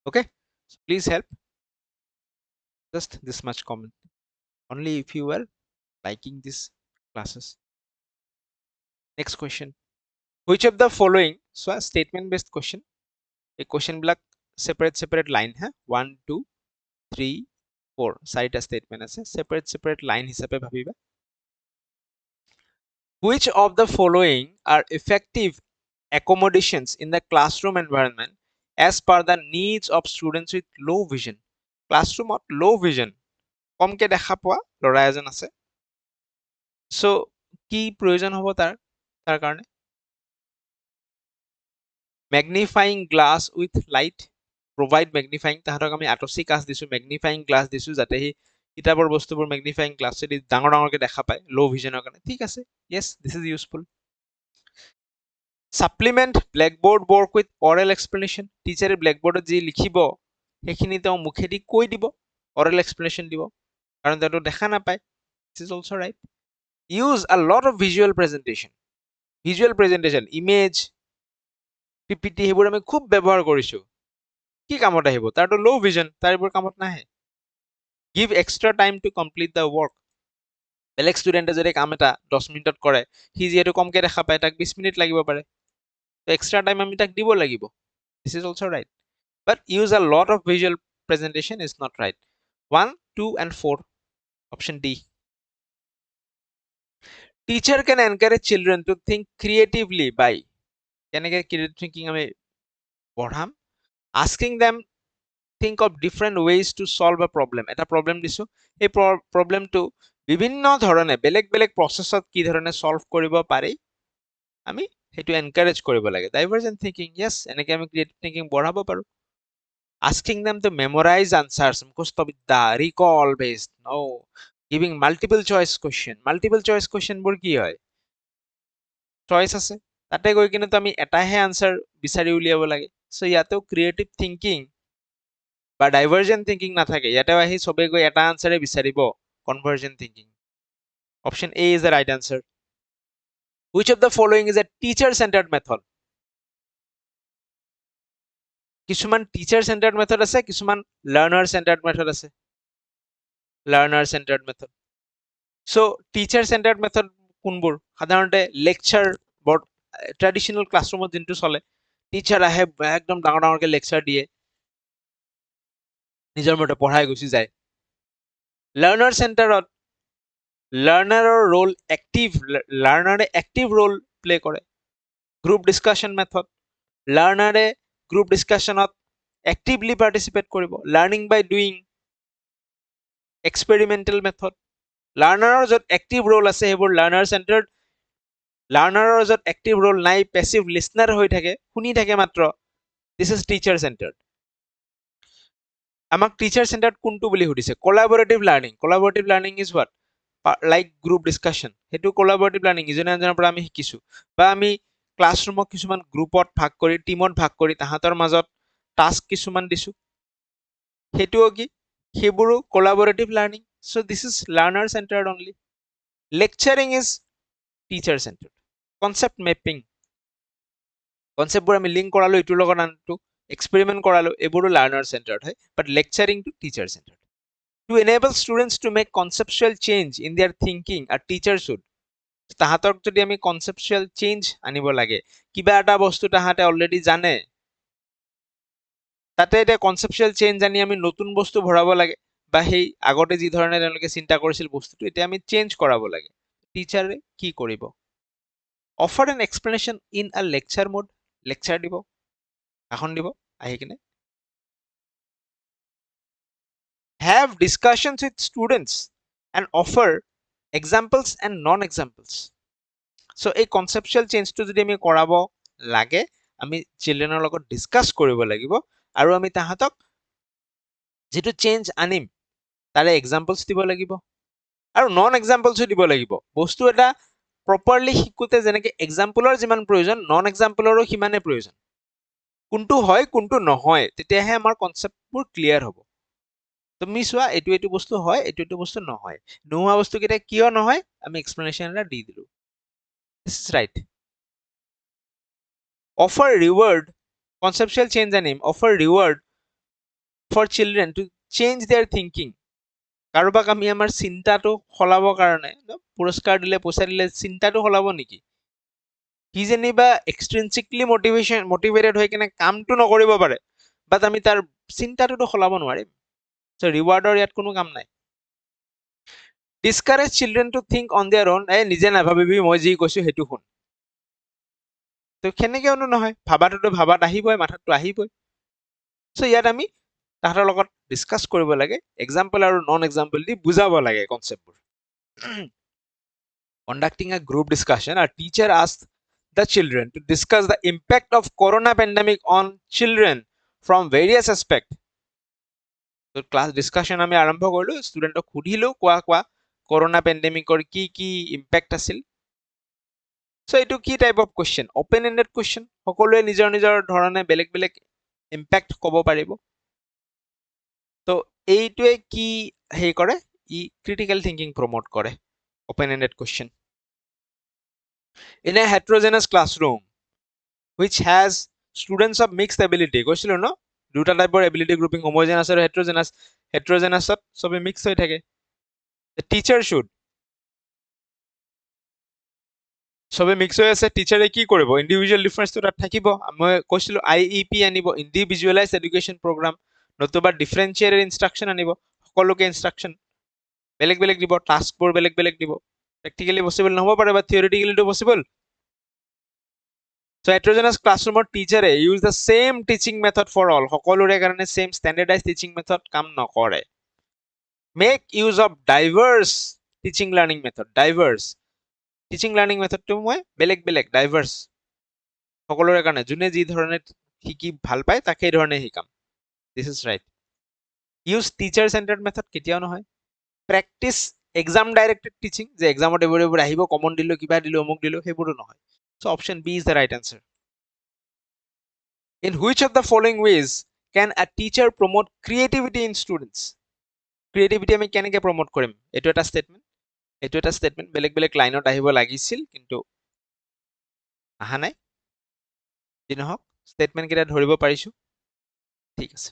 okay so please help just this much comment only if you are liking these classes next question which of the following so a statement based question a question black separate line ha 1 2 3 4 চাৰিটা statement আছে separate line হিচাপে ভাবিবা which of the following are effective accommodations in the classroom environment as per the needs of students with low vision classroom of low vision কমকে দেখা পোৱা ল'ৰা এজন আছে so কি প্ৰয়োজন হ'ব তাৰ কাৰণে magnifying glass with light provide magnifying তাহাঁতক আমি আতচি কাঁচ দিছো magnifying glass দিছো যাতে হি কিতাপৰ বস্তুবোৰ magnifying glass দি ডাঙৰকে দেখা পায় লো ভিজনৰ কাৰণে ঠিক আছে yes this is useful supplement blackboard work with oral explanation টিচাৰে ব্ল্যাকবোৰ্ডত যি লিখিব সেইখিনি তেওঁ মুখেদি কৈ দিব oral explanation দিব কাৰণ তেওঁ দেখা নাপায় this is also right use a lot of visual presentation image PPT সেইবোৰ আমি খুব ব্যৱহাৰ কৰিছো কি কামত আহিব তাৰটো লো ভিজন তাৰবোৰ কামত নাহে give extra time to complete the work বেলেগ ষ্টুডেণ্টে যদি কাম এটা 10 মিনিটত কৰে সি যেহেতু কমকে দেখা পায় তাক 20 মিনিট লাগিব পাৰে তো এক্সট্ৰা টাইম আমি তাক দিব লাগিব this is also right but use a lot of visual presentation is not right 1 2 and 4 option D teacher can encourage children to think creatively by কেনেকৈ creative thinking আমি পঢ়াম asking them think of different ways to solve a problem এটা problem দিছো এই প্ৰবলেমটো বিভিন্ন ধৰণে বেলেগ প্ৰসেছত কি ধৰণে সলভ কৰিব পাৰি আমি হেতু এনকাৰেজ কৰিব লাগে ডাইভাৰজেন্ট থিংকিং yes এনেকৈ আমি ক্ৰিয়েটিভ থিংকিং বঢ়াব পাৰো asking them to memorize answers মুখস্থ বিদ্যা recall based no giving multiple choice question বোৰ কি হয় চয়েস আছে তাতে গৈ কিনে তো আমি এটাহে আনসাৰ বিচাৰি উলিয়াব লাগে সো ইয়াতেও ক্ৰিয়েটিভ থিংকিং বা ডাইভাৰজেন্ট থিংকিং নাথাকে ইয়াতেও আহি সবে গৈ এটা আনসাৰে বিচাৰিব convergent thinking option A is the right answer which of the following is a teacher centered method কিছুমান টিচাৰ চেণ্টাৰ্ড মেথড আছে কিছুমান লাৰ্নাৰ চেণ্টাৰ্ড মেথড আছে learner centred method so teacher centred method কোনবোৰ সাধাৰণতে লেকচাৰ বৰ traditional ক্লাছৰুমত যোনটো চলে teacher আহে একদম ডাঙৰকে লেকচাৰ দিয়ে নিজৰ মতে পঢ়াই গুচি যায় লাৰ্নাৰ চেণ্টাৰত লাৰ্নাৰৰ ৰোল লাৰ্নাৰে এক্টিভ ৰোল প্লে কৰে গ্ৰুপ ডিছকাশ্যন মেথড লাৰ্নাৰে গ্ৰুপ ডিছকাশ্যনত এক্টিভলি পাৰ্টিচিপেট কৰিব learning by doing experimental method লাৰ্নাৰৰ য'ত এক্টিভ ৰোল আছে সেইবোৰ লাৰ্নাৰ চেণ্টাৰ্ড লাৰ্নাৰৰ য'ত এক্টিভ ৰোল নাই পেছিভ লিছনাৰ হৈ থাকে শুনি থাকে মাত্ৰ দিছ ইজ টিচাৰ চেণ্টাৰ্ড আমাক টিচাৰ চেণ্টাৰ্ড কোনটো বুলি সুধিছে collaborative learning is what like group discussion, সেইটো কোলাবৰেটিভ লাৰ্ণিং, ইজনে আনজনৰ পৰা আমি শিকিছোঁ। বা আমি ক্লাছৰুমক কিছুমান গ্ৰুপত ভাগ কৰি, টিমত ভাগ কৰি তাহাঁতৰ মাজত টাস্ক কিছুমান দিছোঁ, সেইটোও কি, সেইবোৰো collaborative learning. So' this is learner centred only. Lecturing is teacher centred. Concept mapping, কনচেপ্টবোৰ আমি লিংক কৰালো ইটোৰ লগত আনটো, এক্সপেৰিমেণ্ট কৰালো, এইবোৰো লাৰ্ণাৰ চেণ্টাৰ্ড হয়, বাট লেকচাৰিংটো teacher centred. To enable students to make conceptual change in their thinking, a teacher should, তাহাঁতক যদি আমি কনচেপচুৱেল চেঞ্জ আনিব লাগে, কিবা এটা বস্তু তাহাঁতে অলৰেডি জানে, তাতে এতিয়া কনচেপচুৱেল চেঞ্জ আনি আমি নতুন বস্তু ভৰাব লাগে, বা সেই আগতে যি ধৰণে তেওঁলোকে চিন্তা কৰিছিল বস্তুটো এতিয়া আমি চেঞ্জ কৰাব লাগে। টিচাৰে কি কৰিব? Offer N explanation in a lecture mode, lecture দিব, ভাষণ দিব আহি কিনে। Have discussions with students and offer examples and non-examples. So এই কনচেপচুৱেল চেঞ্জটো যদি আমি কৰাব লাগে, আমি চিলড্ৰেনৰ লগত ডিছকাছ কৰিব লাগিব, আৰু আমি তাহাঁতক যিটো চেঞ্জ আনিম তাৰে এক্সাম্পলছ দিব লাগিব, আৰু নন এক্সাম্পলছো দিব লাগিব। বস্তু এটা প্ৰপাৰলি শিকোঁতে যেনেকৈ এক্সাম্পলৰ যিমান প্ৰয়োজন, নন এক্সাম্পলৰো সিমানে প্ৰয়োজন। কোনটো হয় কোনটো নহয়, তেতিয়াহে আমাৰ কনচেপ্টবোৰ ক্লিয়াৰ হ'ব। তুমি চোৱা, এইটো এইটো বস্তু হয়, এইটো এইটো বস্তু নহয়, নোহোৱা বস্তুকেইটা কিয় নহয় আমি এক্সপ্লেনেশ্যন এটা দি দিলোঁ। This is right. Offer reward, conceptual change আনিম, offer reward for children to change their thinking. কাৰোবাক আমি আমাৰ চিন্তাটো সলাবৰ কাৰণে পুৰস্কাৰ দিলে, পইচা দিলে চিন্তাটো সলাব নেকি? সি যেনিবা এক্সট্ৰিনচিকলি মটিভেটেড হৈ কিনে কামটো নকৰিব পাৰে, বাট আমি তাৰ চিন্তাটোতো সলাব নোৱাৰিম। চ' ৰিৱাৰ্ডৰ ইয়াত কোনো কাম নাই। Discourage children to think on their own, নিজে নাভাবিবি, মই যি কৈছোঁ সেইটো শুন। তো সেনেকেওনো নহয়, ভাবাটোতো ভাবাত আহিবই, মাথাতটো আহিবই। চ' ইয়াত আমি তাহাঁতৰ লগত ডিছকাছ কৰিব লাগে, এক্সাম্পল আৰু নন এক্সাম্পল দি বুজাব লাগে কনচেপ্টবোৰ। Conducting a group discussion, a teacher asked the children to discuss the impact of corona pandemic on children from various aspects. So class discussion আমি আৰম্ভ কৰিলো, ষ্টুডেণ্টক সুধিলো, কোৱা কৰোনা পেণ্ডেমিকৰ কি কি ইম্পেক্ট আছিল। চ' এইটো কি type of question? Open ended question, সকলোৱে নিজৰ নিজৰ ধৰণে বেলেগ বেলেগ ইম্পেক্ট ক'ব পাৰিব। তো এইটোৱে কি হেৰি কৰে, ই ক্ৰিটিকেল থিংকিং প্ৰমোট কৰে, open ended question. In a heterogeneous classroom which has students of mixed ability, কৈছিলো ন দুটা টাইপৰ এবিলিটি গ্ৰুপিং, হোমোজেনাছ আৰু হেটেৰোজেনাছ। হেটেৰোজেনাছত চবে মিক্স হৈ থাকে। The teacher should, চবে মিক্স হৈ আছে, টিচাৰে কি কৰিব? ইণ্ডিভিজুৱেল ডিফাৰেঞ্চটো তাত থাকিব। মই কৈছিলো IEP আনিব, ইণ্ডিভিজুৱেলাইজ এডুকেশ্যন প্ৰগ্ৰাম, নতুবা ডিফাৰেঞ্চিয়েটেড ইনষ্ট্ৰাকশ্যন আনিব, সকলোকে ইনষ্ট্ৰাকশ্যন বেলেগ বেলেগ দিব, টাস্কবোৰ বেলেগ বেলেগ দিব। প্ৰেক্টিকেলি পচিবল নহ'ব পাৰে, বা থিয়ৰিটিকেলিটো পচিবল। So heterogeneous classroom টিচাৰে use the same teaching method for all, সকলোৰে কাৰণে same standardized teaching method কাম নকৰে। Make use of diverse teaching learning method, diverse teaching learning method টো মই বেলেগ বেলেগ diverse, সকলোৰে কাৰণে যোনে যি ধৰণে শিকি ভাল পায় তাক সেই ধৰণে শিকাম। This is right. Use teacher centered method কেতিয়াও নহয়। Practice exam directed teaching, যে এক্সামত এইবোৰ আহিব, কমন দিলো, কিবা দিলো, অমুক দিলো, সেইবোৰো নহয়। So option B is the right answer. In which of the following ways can a teacher promote creativity in students? Creativity আমি কেনেকৈ প্ৰমোট কৰিম? এইটো এটা ষ্টেটমেণ্ট, এইটো এটা ষ্টেটমেণ্ট, বেলেগ বেলেগ লাইনত আহিব লাগিছিল কিন্তু অহা নাই। যি নহওক ষ্টেটমেণ্ট কেইটা ধৰিব পাৰিছো, ঠিক আছে।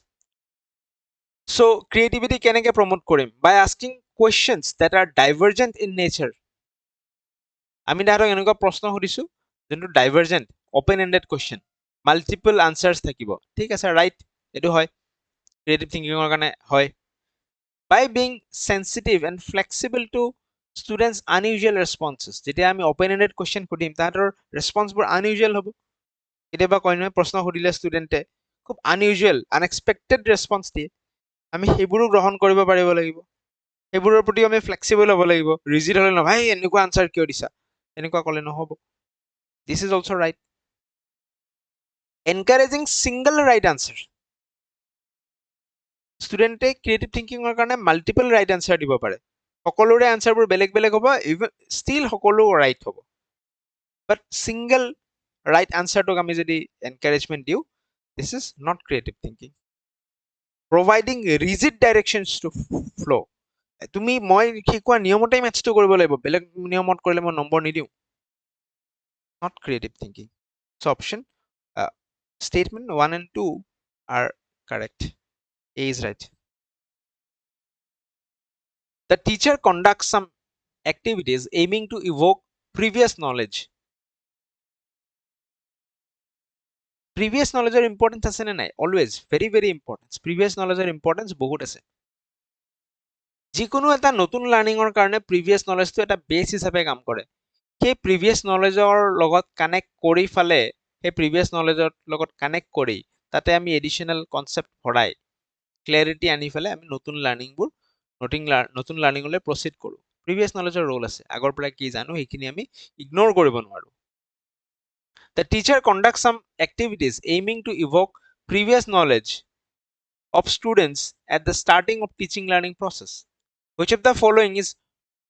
So creativity কেনেকৈ প্ৰমোট কৰিম? By asking questions that are divergent in nature. আমি তাহাঁতক এনেকুৱা প্ৰশ্ন সুধিছো যোনটো divergent, open ended question, multiple answers থাকিব, ঠিক আছে, ৰাইট, এইটো হয়, ক্ৰিয়েটিভ থিংকিঙৰ কাৰণে হয়। By being sensitive and flexible to students' unusual responses, যেতিয়া আমি অপেন এণ্ডেড কুৱেশ্যন সুধিম তাহাঁতৰ ৰেছপন্সবোৰ আনইউজুৱেল হ'ব। কেতিয়াবা কয় নহয়, প্ৰশ্ন সুধিলে ষ্টুডেণ্টে খুব আনইউজুৱেল, আনএক্সপেক্টেড ৰেছপন্স দিয়ে, আমি সেইবোৰো গ্ৰহণ কৰিব পাৰিব লাগিব, সেইবোৰৰ প্ৰতি আমি ফ্লেক্সিবল হ'ব লাগিব। ৰিজিড হ'লে নহয়, এনেকুৱা আনচাৰ কিয় দিছা, এনেকুৱা ক'লে নহ'ব। This is also right. Encouraging single right answer, ষ্টুডেণ্টে ক্ৰিয়েটিভ থিংকিঙৰ কাৰণে মাল্টিপল ৰাইট আনচাৰ দিব পাৰে, সকলোৰে আনসাৰবোৰ বেলেগ বেলেগ হ'ব, ইভেন ষ্টিল সকলো ৰাইট হ'ব, বাট সিঙ্গল ৰাইট আনসাৰটোক আমি যদি এনকাৰেজমেণ্ট দিওঁ, this is not creative thinking. Providing rigid directions to ফ্ল', তুমি মই শিকোৱা নিয়মতেই মেথছটো কৰিব লাগিব, বেলেগ নিয়মত কৰিলে মই নম্বৰ নিদিওঁ, not creative thinking. So option statement 1 and 2 are correct. A is right. The teacher conducts some activities aiming to evoke previous knowledge. Previous knowledge er importance ase na nai? Always very very important. Previous knowledge er importance bahut ase. যিকোনো এটা নতুন লাৰ্ণিঙৰ কাৰণে previous নলেজটো এটা বেছ হিচাপে কাম কৰে। সেই প্ৰিভিয়াছ নলেজৰ লগত কানেক্ট কৰি ফালে, সেই প্ৰিভিয়াছ নলেজৰ লগত কানেক্ট কৰি তাতে আমি এডিশ্যনেল কনচেপ্ট ভৰাই ক্লিয়াৰিটি আনি ফালে আমি নতুন লাৰ্ণিংবোৰ নতুন লাৰ্ণিঙলৈ প্ৰচিড কৰোঁ। প্ৰিভিয়াছ নলেজৰ ৰোল আছে, আগৰ পৰা কি জানো সেইখিনি আমি ইগনোৰ কৰিব নোৱাৰোঁ। The teacher conducts some activities aiming to evoke previous knowledge of students at the starting of teaching learning process. Which of the following is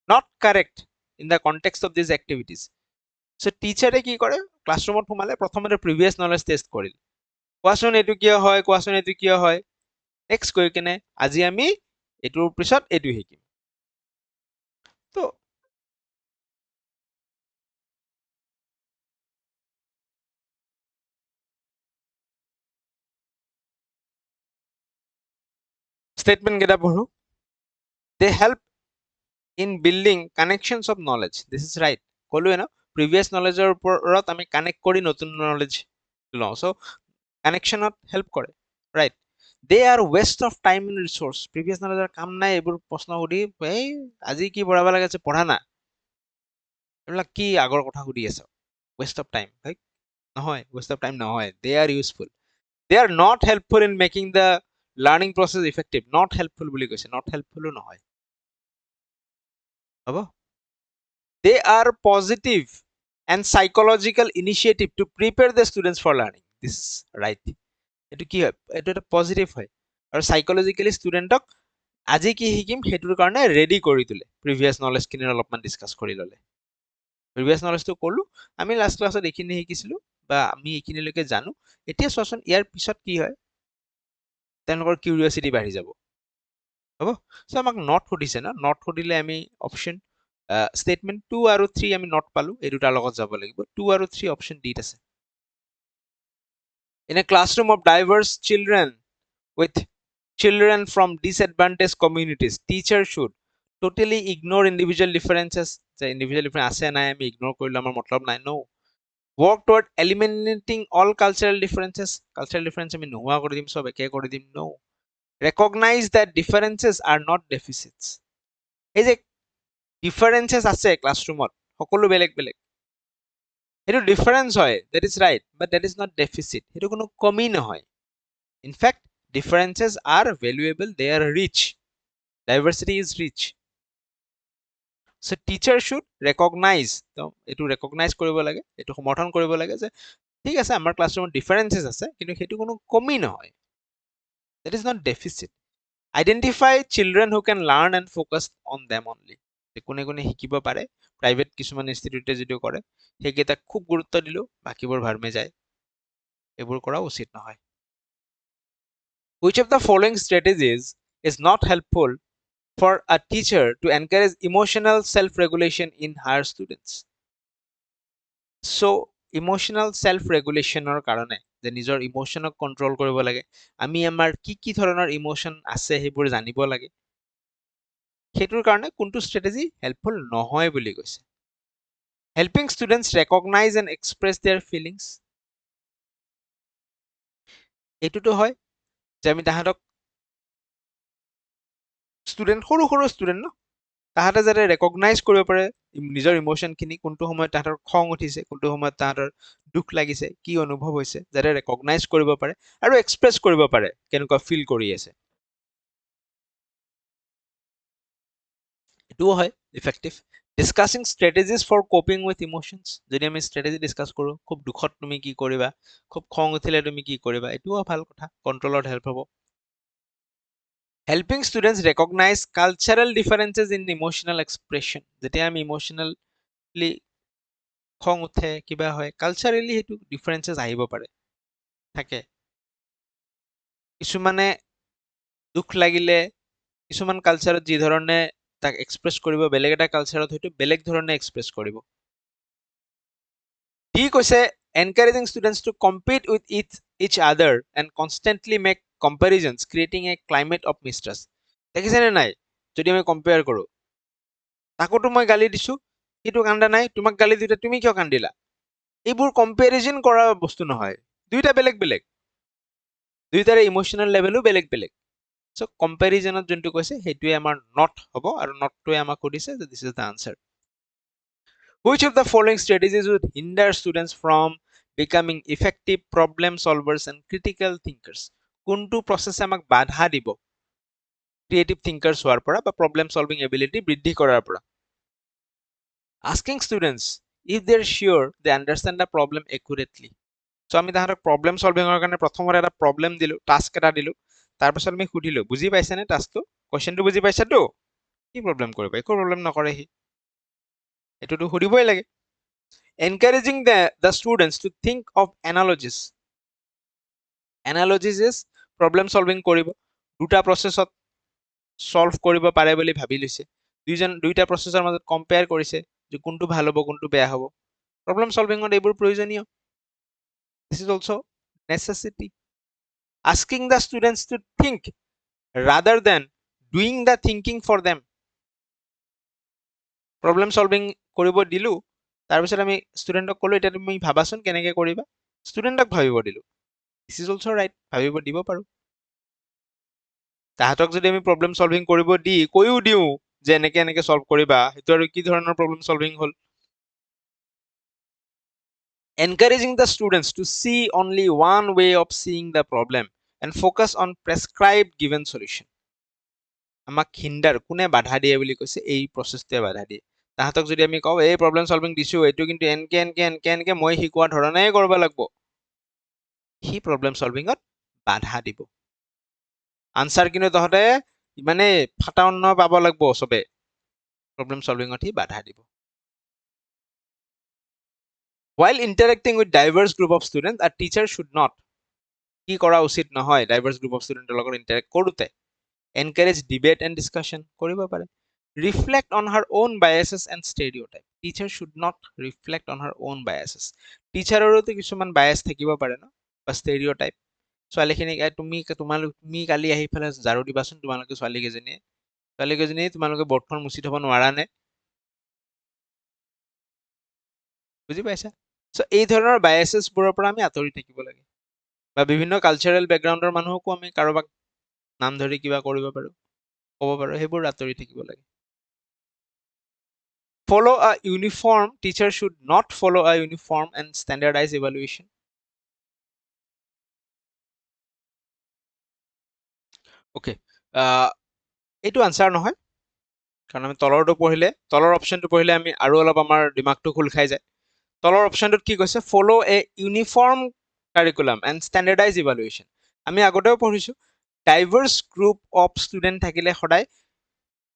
not correct in the context of these activities? So teacher কি কৰে, ক্লাছৰুমত সোমালে প্ৰথমতে previous knowledge test কৰিল, কোৱাচোন এইটো কিয় হয়, কোৱাচোন এইটো কিয় হয়, নেক্সট কৈ কেনে আজি আমি এইটোৰ পিছত এইটো শিকিম। তো statement কেইটা পঢ়ো। They help in building connections of knowledge. This is right. ক'লোৱে ন, প্ৰিভিয়াছ নলেজৰ ওপৰত আমি কানেক্ট কৰি নতুন নলেজ লওঁ, চ' কানেকশ্যনত হেল্প কৰে, right. They are waste of time and resource. Previous নলেজৰ কাম নাই এইবোৰ প্ৰশ্ন সুধি, এই আজি কি পঢ়াব লাগে আছে পঢ়া না, এইবিলাক কি আগৰ কথা সুধি আছ, ৱেষ্ট অফ টাইম। নহয়, ৱেষ্ট অফ টাইম নহয়, they are useful. They are not helpful in making the learning process effective. Not helpful বুলি কৈছে, not helpful নহয়, হ'ব। They are positive and psychological initiative to prepare the students for learning. This is right. এইটো কি হয়, এইটো এটা positive হয় আৰু সাইকোলজিক্যালি ষ্টুডেণ্টক আজি কি শিকিম সেইটোৰ কাৰণে ৰেডি কৰি তোলে, প্ৰিভিয়াছ নলেজখিনিৰ অলপমান ডিছকাছ কৰি ল'লে। প্ৰিভিয়াছ নলেজটো ক'লো, আমি লাষ্ট ক্লাছত এইখিনি শিকিছিলোঁ বা আমি এইখিনিলৈকে জানো। এতিয়া চোৱাচোন ইয়াৰ পিছত কি হয়, তেওঁলোকৰ কিউৰিয়চিটি বাঢ়ি যাব, হ'ব। চ' আমাক নট সুধিছে ন, নট সুধিলে আমি অপশ্যন statement 2 আৰু 3 আমি নট পালো, এই দুটাৰ লগত যাব লাগিব। 2 আৰু 3 অপশ্যন ডিত আছে। In a classroom of diverse children with children from disadvantaged communities, teacher should totally ignore individual differences. The individual difference আছে নাই আমি ইগনোৰ কৰিলে আমাৰ মতলব নাই, no. Work toward eliminating all cultural differences. Cultural difference আমি নোহোৱা কৰি দিম, সব একে কৰি দিম, no. Recognize that differences are not deficits. এই যে ডিফাৰেন্সেছ আছে ক্লাছৰুমত, সকলো বেলেগ বেলেগ, সেইটো ডিফাৰেন্স হয়, that is right, but that is not deficit, সেইটো কোনো কমি নহয়। In fact differences are valuable, they are rich, diversity is rich. So' teacher should recognise, এইটো ৰেকগনাইজ কৰিব লাগে, এইটো সমৰ্থন কৰিব লাগে যে ঠিক আছে আমাৰ ক্লাছৰুমত ডিফাৰেন্সেছ আছে, কিন্তু সেইটো কোনো কমি নহয়, that is not deficit. Identify children who can learn and focus on them only. কোনে কোনে শিকিব পাৰে, প্ৰাইভেট কিছুমান ইনষ্টিটিউটে যিটো কৰে সেইকেইটাক খুব গুৰুত্ব দিলোঁ, বাকীবোৰ ভাৰমে যায়, এইবোৰ কৰা উচিত নহয়। Which of the following strategies is not helpful for a teacher to encourage emotional self-regulation in her students? So emotional self ৰেগুলেশ্যনৰ কাৰণে, যে নিজৰ ইমোশনক কণ্ট্ৰল কৰিব লাগে, আমি আমাৰ কি ধৰণৰ ইমোশন আছে সেইবোৰ জানিব লাগে, সেইটোৰ কাৰণে কোনটো ষ্ট্ৰেটেজি হেল্পফুল নহয় বুলি কৈছে। Helping students recognize and express their feelings, এইটোতো হয় যে আমি তাহাঁতক ষ্টুডেণ্ট, সৰু ষ্টুডেণ্ট ন, তাহাঁতে যাতে ৰেকগনাইজ কৰিব পাৰে নিজৰ ইমোশ্যনখিনি, কোনটো সময়ত তাহাঁতৰ খং উঠিছে, কোনটো সময়ত তাহাঁতৰ দুখ লাগিছে, কি অনুভৱ হৈছে, যাতে ৰেকগনাইজ কৰিব পাৰে আৰু এক্সপ্ৰেছ কৰিব পাৰে কেনেকুৱা ফিল কৰি আছে, এইটোও হয় effective. Discussing strategies for coping with emotions, যদি আমি ষ্ট্ৰেটেজি ডিছকাছ কৰোঁ, খুব দুখত তুমি কি কৰিবা, খুব খং উঠিলে তুমি কি কৰিবা, এইটোও ভাল কথা, কণ্ট্ৰলত হেল্প হ'ব। Helping students recognise cultural differences in emotional expression. যেতিয়া আমি ইম'চনেলি খং উঠে কিবা হয় কালচাৰেলি সেইটো ডিফাৰেঞ্চেছ আহিব পাৰে থাকে। কিছুমানে দুখ লাগিলে কিছুমান কালচাৰত যি ধৰণে তাক এক্সপ্ৰেছ কৰিব বেলেগ এটা কালচাৰত হয়তো বেলেগ ধৰণে এক্সপ্ৰেছ কৰিব। ডি কৈছে encouraging students to compete with each other and constantly make comparisons creating a climate of mistrust. দেখিছেনে নাই যদি আমি কম্পেয়াৰ কৰোঁ তাকোতো মই গালি দিছো সিটো কান্দা নাই তোমাক গালি দিওঁতে তুমি কিয় কান্দিলা এইবোৰ কম্পেৰিজন কৰা বস্তু নহয় দুইটা বেলেগ বেলেগ দুইটাৰে ইমোচনেল লেভেলো বেলেগ বেলেগ চ' কম্পেৰিজনত যোনটো কৈছে সেইটোৱে আমাৰ নট হ'ব আৰু নটটোৱে আমাক সুধিছে যে this is the answer which of the following strategies would hinder students from becoming effective problem solvers and critical thinkers কোনটো প্ৰচেছে আমাক বাধা দিব ক্ৰিয়েটিভ থিংকাৰ্ছ হোৱাৰ পৰা বা প্ৰব্লেম সলভিং এবিলিটি বৃদ্ধি কৰাৰ পৰা asking students if they're sure they understand the problem accurately so আমি তাহাঁতক প্ৰব্লেম সলভিঙৰ কাৰণে প্ৰথমতে এটা প্ৰব্লেম দিলো টাস্ক এটা দিলো তাৰপিছত আমি সুধিলো বুজি পাইছেনে টাস্কটো কোৱেশ্চনটো বুজি পাইছাতো কি প্ৰব্লেম কৰিবা একো প্ৰব্লেম নকৰে সি এটোতো সুধিবই লাগে encouraging the students to think of analogies is problem solving কৰিব দুটা প্ৰসেছত সলভ কৰিব পাৰে বুলি ভাবি লৈছে দুইটা প্ৰসেছৰ মাজত কম্পেয়াৰ কৰিছে যে কোনটো ভাল হ'ব কোনটো বেয়া হ'ব প্ৰব্লেম সলভিঙত এইবোৰ প্ৰয়োজনীয় this is also necessity asking the students to think rather than doing the thinking for them problem solving কৰিব দিলো তাৰপিছত আমি ষ্টুডেণ্টক ক'লো এতিয়া তুমি ভাবাচোন কেনেকৈ কৰিবা ষ্টুডেণ্টক ভাবিব দিলো দিছ ইজ অলছ' ৰাইট ভাবিব দিব পাৰো তাহাঁতক যদি আমি প্ৰব্লেম সলভিং কৰিব দি কৈও দিওঁ যে এনেকে এনেকে সলভ কৰিবা সেইটো আৰু কি ধৰণৰ প্ৰব্লেম সলভিং হ'ল encouraging the students to see only one way of seeing the problem and focus on prescribed given solution আমাক হিন্ডাৰ কোনে বাধা দিয়ে বুলি কৈছে এই প্ৰচেছটোৱে বাধা দিয়ে তাহাঁতক যদি আমি কওঁ এই প্ৰব্লেম সলভিং দিছো এইটো কিন্তু এনেকে এনেকে এনেকে এনেকে মই শিকোৱা ধৰণেই কৰিব লাগিব সি প্ৰব্লেম সলভিঙত বাধা দিব আনসাৰ কিন্তু তহঁতে মানে ফাটাউন্ন পাব লাগিব চবে প্ৰব্লেম সলভিঙত সি বাধা দিব while interacting with diverse group of students a teacher should not কি কৰা উচিত নহয় diverse group of students লগত ইন্টাৰেক্ট কৰোতে encourage debate and discussion কৰিব পাৰে reflect on her own biases and stereotype teacher should not reflect on her own biases টিচাৰৰো কিছুমান bias থাকিব পাৰে ন বা stereotype ছোৱালীখিনিক তুমি কালি আহি পেলাই ঝাৰু দিবাচোন তোমালোকে ছোৱালীকেইজনীয়ে তোমালোকে বৰ্ডখন মুচি থব নোৱাৰা নে বুজি পাইছা চ' এই ধৰণৰ বায়াছেছবোৰৰ পৰা আমি আঁতৰি থাকিব লাগে বা বিভিন্ন কালচাৰেল বেকগ্ৰাউণ্ডৰ মানুহকো আমি কাৰোবাক নাম ধৰি কিবা কৰিব পাৰো ক'ব পাৰো সেইবোৰ আঁতৰি থাকিব লাগে follow a uniform teacher should not follow a uniform and standardized evaluation okay এইটো আনসাৰ নহয় কাৰণ আমি তলৰটো পঢ়িলে তলৰ অপশ্যনটো পঢ়িলে আমি আৰু অলপ আমাৰ দিমাগটো খোল খাই যায় তলৰ অপশ্যনটোত কি কৈছে follow a uniform curriculum and standardise evaluation আমি আগতেও পঢ়িছো ডাইভাৰ্ছ গ্ৰুপ অফ ষ্টুডেণ্ট থাকিলে সদায়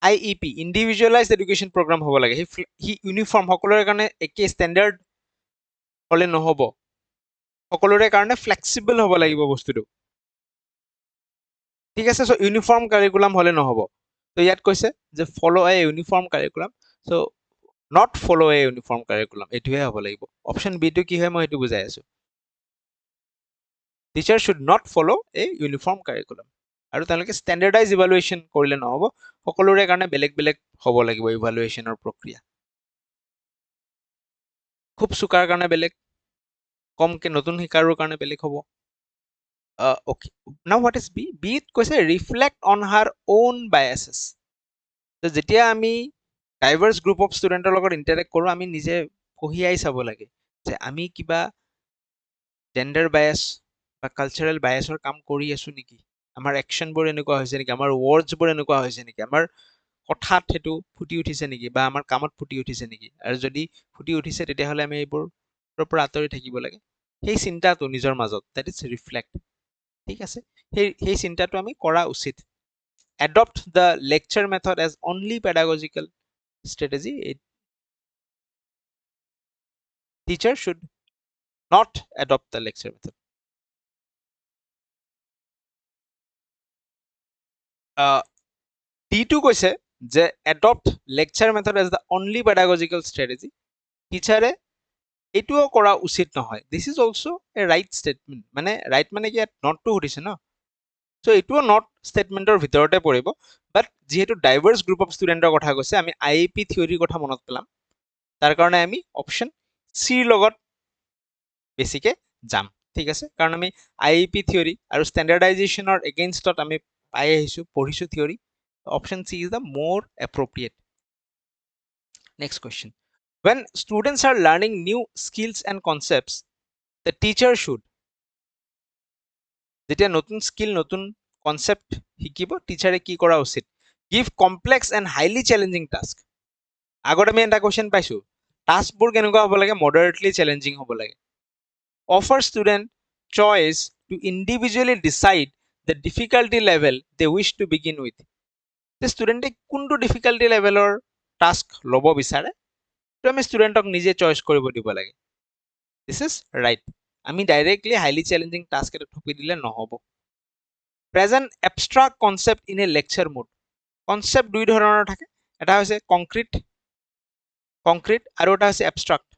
IEP ইণ্ডিভিজুৱেলাইজ এডুকেশ্যন প্ৰগ্ৰাম হ'ব লাগে সি ইউনিফৰ্ম সকলোৰে কাৰণে একে ষ্টেণ্ডাৰ্ড হ'লে নহ'ব সকলোৰে কাৰণে ফ্লেক্সিবল হ'ব লাগিব বস্তুটো ঠিক আছে চ' ইউনিফৰ্ম কাৰিকুলাম হ'লে নহ'ব তো ইয়াত কৈছে যে follow a uniform curriculum so' not follow a uniform curriculum এইটোহে হ'ব লাগিব অপশ্যন বিটো কি হয় মই সেইটো বুজাই আছো teacher should not follow a uniform curriculum আৰু তেওঁলোকে ষ্টেণ্ডাৰ্ডাইজ ইভালুৱেশ্যন কৰিলে নহ'ব সকলোৰে কাৰণে বেলেগ বেলেগ হ'ব লাগিব ইভালুৱেশ্যনৰ প্ৰক্ৰিয়া খুব চোকাৰ কাৰণে বেলেগ কমকে নতুন শিকাৰৰ কাৰণে বেলেগ হ'ব okay now what is b ত কৈছে reflect on her own biases তো যেতিয়া আমি ডাইভাৰ্ছ গ্ৰুপ অফ ষ্টুডেণ্টৰ লগত ইণ্টাৰেক্ট কৰোঁ আমি নিজে কঢ়িয়াই চাব লাগে যে আমি কিবা জেণ্ডাৰ বায়াছ বা কালচাৰেল বায়াছৰ কাম কৰি আছো নেকি আমাৰ একশ্যনবোৰ এনেকুৱা হৈছে নেকি আমাৰ ৱৰ্ডছবোৰ এনেকুৱা হৈছে নেকি আমাৰ কথাত সেইটো ফুটি উঠিছে নেকি বা আমাৰ কামত ফুটি উঠিছে নেকি আৰু যদি ফুটি উঠিছে তেতিয়াহ'লে আমি এইবোৰৰ পৰা আঁতৰি থাকিব লাগে সেই চিন্তাটো নিজৰ মাজত দেট ইজ ৰিফ্লেক্ট ঠিক আছে সেই চিন্তাটো আমি কৰা উচিত adopt the lecture method as only pedagogical strategy. Teacher should not adopt the lecture method. D2 কৈছে যে adopt lecture method as the only pedagogical strategy. টিচাৰে এইটোও কৰা উচিত নহয়. This is also a right statement. মানে right মানে কি ইয়াত নটটো সুধিছে ন, so এইটোও নট ষ্টেটমেণ্টৰ ভিতৰতে পৰিব, বাট যিহেতু ডাইভাৰ্ছ গ্ৰুপ অফ ষ্টুডেণ্টৰ কথা কৈছে, আমি IAP থিয়ৰীৰ কথা মনত পেলাম, তাৰ কাৰণে আমি অপশ্যন চিৰ লগত বেছিকে যাম, ঠিক আছে, কাৰণ আমি IAP থিয়ৰী আৰু ষ্টেণ্ডাৰ্ডাইজেশ্যনৰ এগেইনষ্টত আমি পাই আহিছোঁ, পঢ়িছোঁ theory, option C is the more appropriate. Next question, when students are learning new skills and concepts, the teacher should, যেতিয়া নতুন স্কিল নতুন কনসেপ্ট শিকিব, টিচাৰে কি কৰা উচিত? Give complex and highly challenging task. আগত আমি এটা কুৱেশ্যন পাইছো, টাস্কবোৰ কেনেকুৱা হ'ব লাগে? মডাৰেটলি চেলেঞ্জিং হ'ব লাগে. Offer student choice to individually decide the difficulty level they wish to begin with. ষ্টুডেণ্টে কোনটো ডিফিকাল্টি লেভেলৰ টাস্ক ল'ব বিচাৰে, তো আমি ষ্টুডেণ্টক নিজে চইচ কৰিব দিব লাগে. দিছ ইজ ৰাইট. আমি ডাইৰেক্টলি হাইলি চেলেঞ্জিং টাস্ক এটা থপি দিলে নহ'ব. Present abstract concept in a lecture mode. Concept দুই ধৰণৰ থাকে, এটা হৈছে কংক্ৰিট আৰু এটা হৈছে এবষ্ট্ৰাক্ট.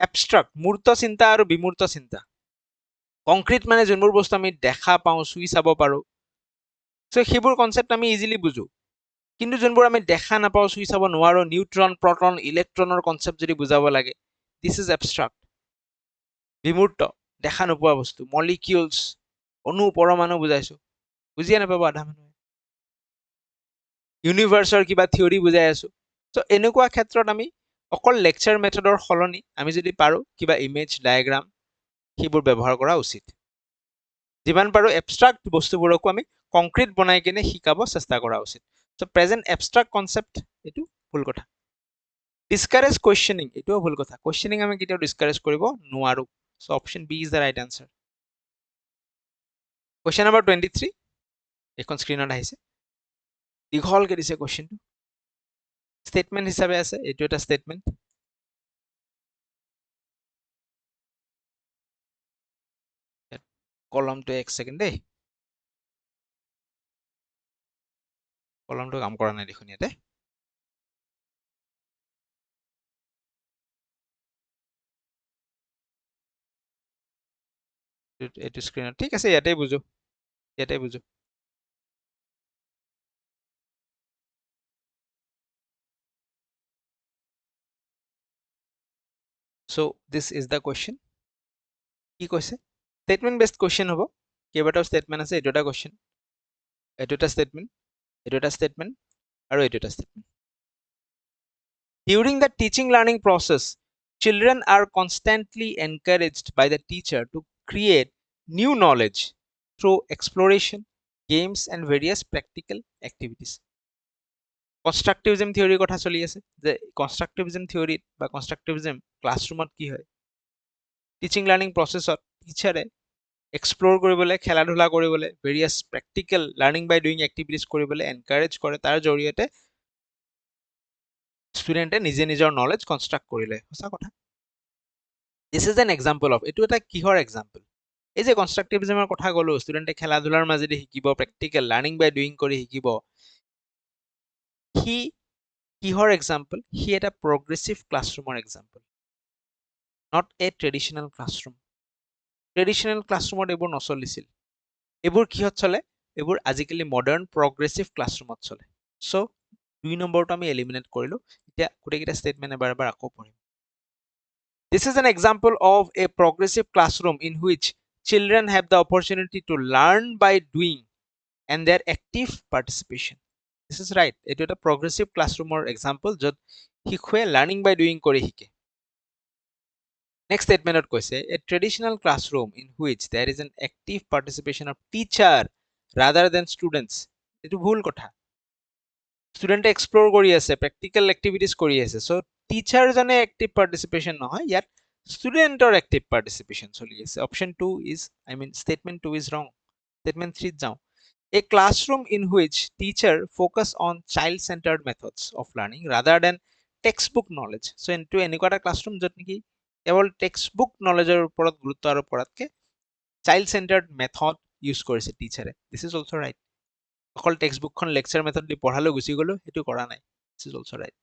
এবষ্ট্ৰাক্ট মূৰ্ত চিন্তা আৰু বিমূৰ্ত চিন্তা. কংক্ৰিট মানে যোনবোৰ বস্তু আমি দেখা পাওঁ, চুই চাব পাৰোঁ, চ' সেইবোৰ কনচেপ্ট আমি ইজিলি বুজো. কিন্তু যোনবোৰ আমি দেখা নাপাওঁ, চুই চাব নোৱাৰোঁ, নিউট্ৰন, প্ৰটন, ইলেক্ট্ৰনৰ কনচেপ্ট যদি বুজাব লাগে, দিছ ইজ এবষ্ট্ৰাক্ট. বিমূৰ্ত, দেখা নোপোৱা বস্তু, মলিকিউলছ, অণু পৰমাণু বুজাইছো, বুজিয়ে নাপাব আধা মানুহে. ইউনিভাৰ্চৰ কিবা থিয়ৰী বুজাই আছো, চ' এনেকুৱা ক্ষেত্ৰত আমি অকল লেকচাৰ মেথডৰ সলনি আমি যদি পাৰোঁ কিবা ইমেজ, ডায়েগ্ৰাম সেইবোৰ ব্যৱহাৰ কৰা উচিত. যিমান পাৰোঁ এবষ্ট্ৰাক্ট বস্তুবোৰকো আমি কংক্ৰিট বনাই কিনে শিকাব চেষ্টা কৰা উচিত. চ' প্ৰেজেণ্ট এবষ্ট্ৰাক্ট কনচেপ্ট, এইটো ভুল কথা. ডিছকাৰেজ কুৱেশ্যনিং, এইটোও ভুল কথা. কুৱেশ্যনিং আমি কেতিয়াও ডিছকাৰেজ কৰিব নোৱাৰোঁ. So' option B is the right answer. Question number 23, এইখন স্ক্ৰীণত আহিছে, দীঘলকে দিছে কুৱেশ্যনটো, ষ্টেটমেণ্ট হিচাপে আছে, এইটো এটা ষ্টেটমেণ্ট. কলমটো এক ছেকেণ্ড দেই, কলমটো কাম কৰা নাই দেখোন ইয়াতে. এইটো স্ক্ৰীণত, ঠিক আছে, ইয়াতে বুজো. So this is the question. কি কৈছে? Statement based question হ'ব. কেইবাটাও statement আছে, এইটো এটা question, এইটো এটা statement, এইটো এটা statement, আৰু এইটো এটা statement. During the teaching learning process, children are constantly encouraged by the teacher to create new knowledge through exploration, games, and various practical activities. কনষ্ট্ৰাকটিভিজম থিয়ৰীৰ কথা চলি আছে, যে কনষ্ট্ৰাকটিভিজম থিয়ৰীত বা কনষ্ট্ৰাকটিভিজম ক্লাছৰুমত কি হয়, টিচিং লাৰ্ণিং প্ৰচেছত টিচাৰে এক্সপ্ল'ৰ কৰিবলৈ, খেলা ধূলা কৰিবলৈ, ভেৰিয়াছ প্ৰেক্টিকেল লাৰ্ণিং বাই ডুইং এক্টিভিটিজ কৰিবলৈ এনকাৰেজ কৰে, তাৰ জৰিয়তে ষ্টুডেণ্টে নিজে নিজৰ নলেজ কনষ্ট্ৰাক্ট কৰিলে. সঁচা কথা. This is an example of, এইটো এটা কিহৰ এক্সাম্পল? এই যে কনষ্ট্ৰাকটিভিজমৰ কথা ক'লো, ষ্টুডেণ্টে খেলা ধূলাৰ মাজেদি শিকিব, প্ৰেক্টিকেল লাৰ্ণিং বাই ডুইং কৰি শিকিব, সি কিহৰ এক্সাম্পল? সি এটা প্ৰগ্ৰেছিভ ক্লাছৰুমৰ example, not a traditional classroom. Traditional ক্লাছৰুমত এইবোৰ নচলিছিল. এইবোৰ কিহত চলে? এইবোৰ আজিকালি মডাৰ্ণ প্ৰগ্ৰেছিভ ক্লাছৰুমত চলে. চ' 2 নম্বৰটো আমি এলিমিনেট কৰিলোঁ. এতিয়া গোটেইকেইটা ষ্টেটমেণ্ট এবাৰ আকৌ পঢ়িম. This is an example of a progressive classroom in which children have the opportunity to learn by doing and their active participation. This is right. এইটো এটা progressive classroomৰ example, য'ত শিশুৱে learning by doing কৰি শিকে. Next statementত কৈছে, a traditional classroom in which there is an active participation of teacher rather than students. এইটো ভুল কথা. ষ্টুডেণ্টে এক্সপ্ল'ৰ কৰি আছে, প্ৰেক্টিকেল এক্টিভিটিজ কৰি আছে, চ' টিচাৰজনে এক্টিভ পাৰ্টিচিপেশ্যন নহয়, ইয়াত ষ্টুডেণ্টৰ এক্টিভ পাৰ্টিচিপেশ্যন চলি আছে. অপশ্যন 2 ইজ, ষ্টেটমেণ্ট 2 ইজ ৰং. ষ্টেটমেণ্ট 3 যাওঁ. A classroom in which teacher focus on child-centered methods of learning rather than textbook knowledge. So into এনেকুৱা এটা classroom য'ত নেকি কেৱল textbook knowledgeৰ ওপৰত গুৰুত্ব আৰোপ কৰাতকে child-centered method use কৰিছে টিচাৰে. This is also right. অকল textbookখন lecture method দি পঢ়ালৈ গুচি গ'লো সেইটো কৰা নাই. This is also right.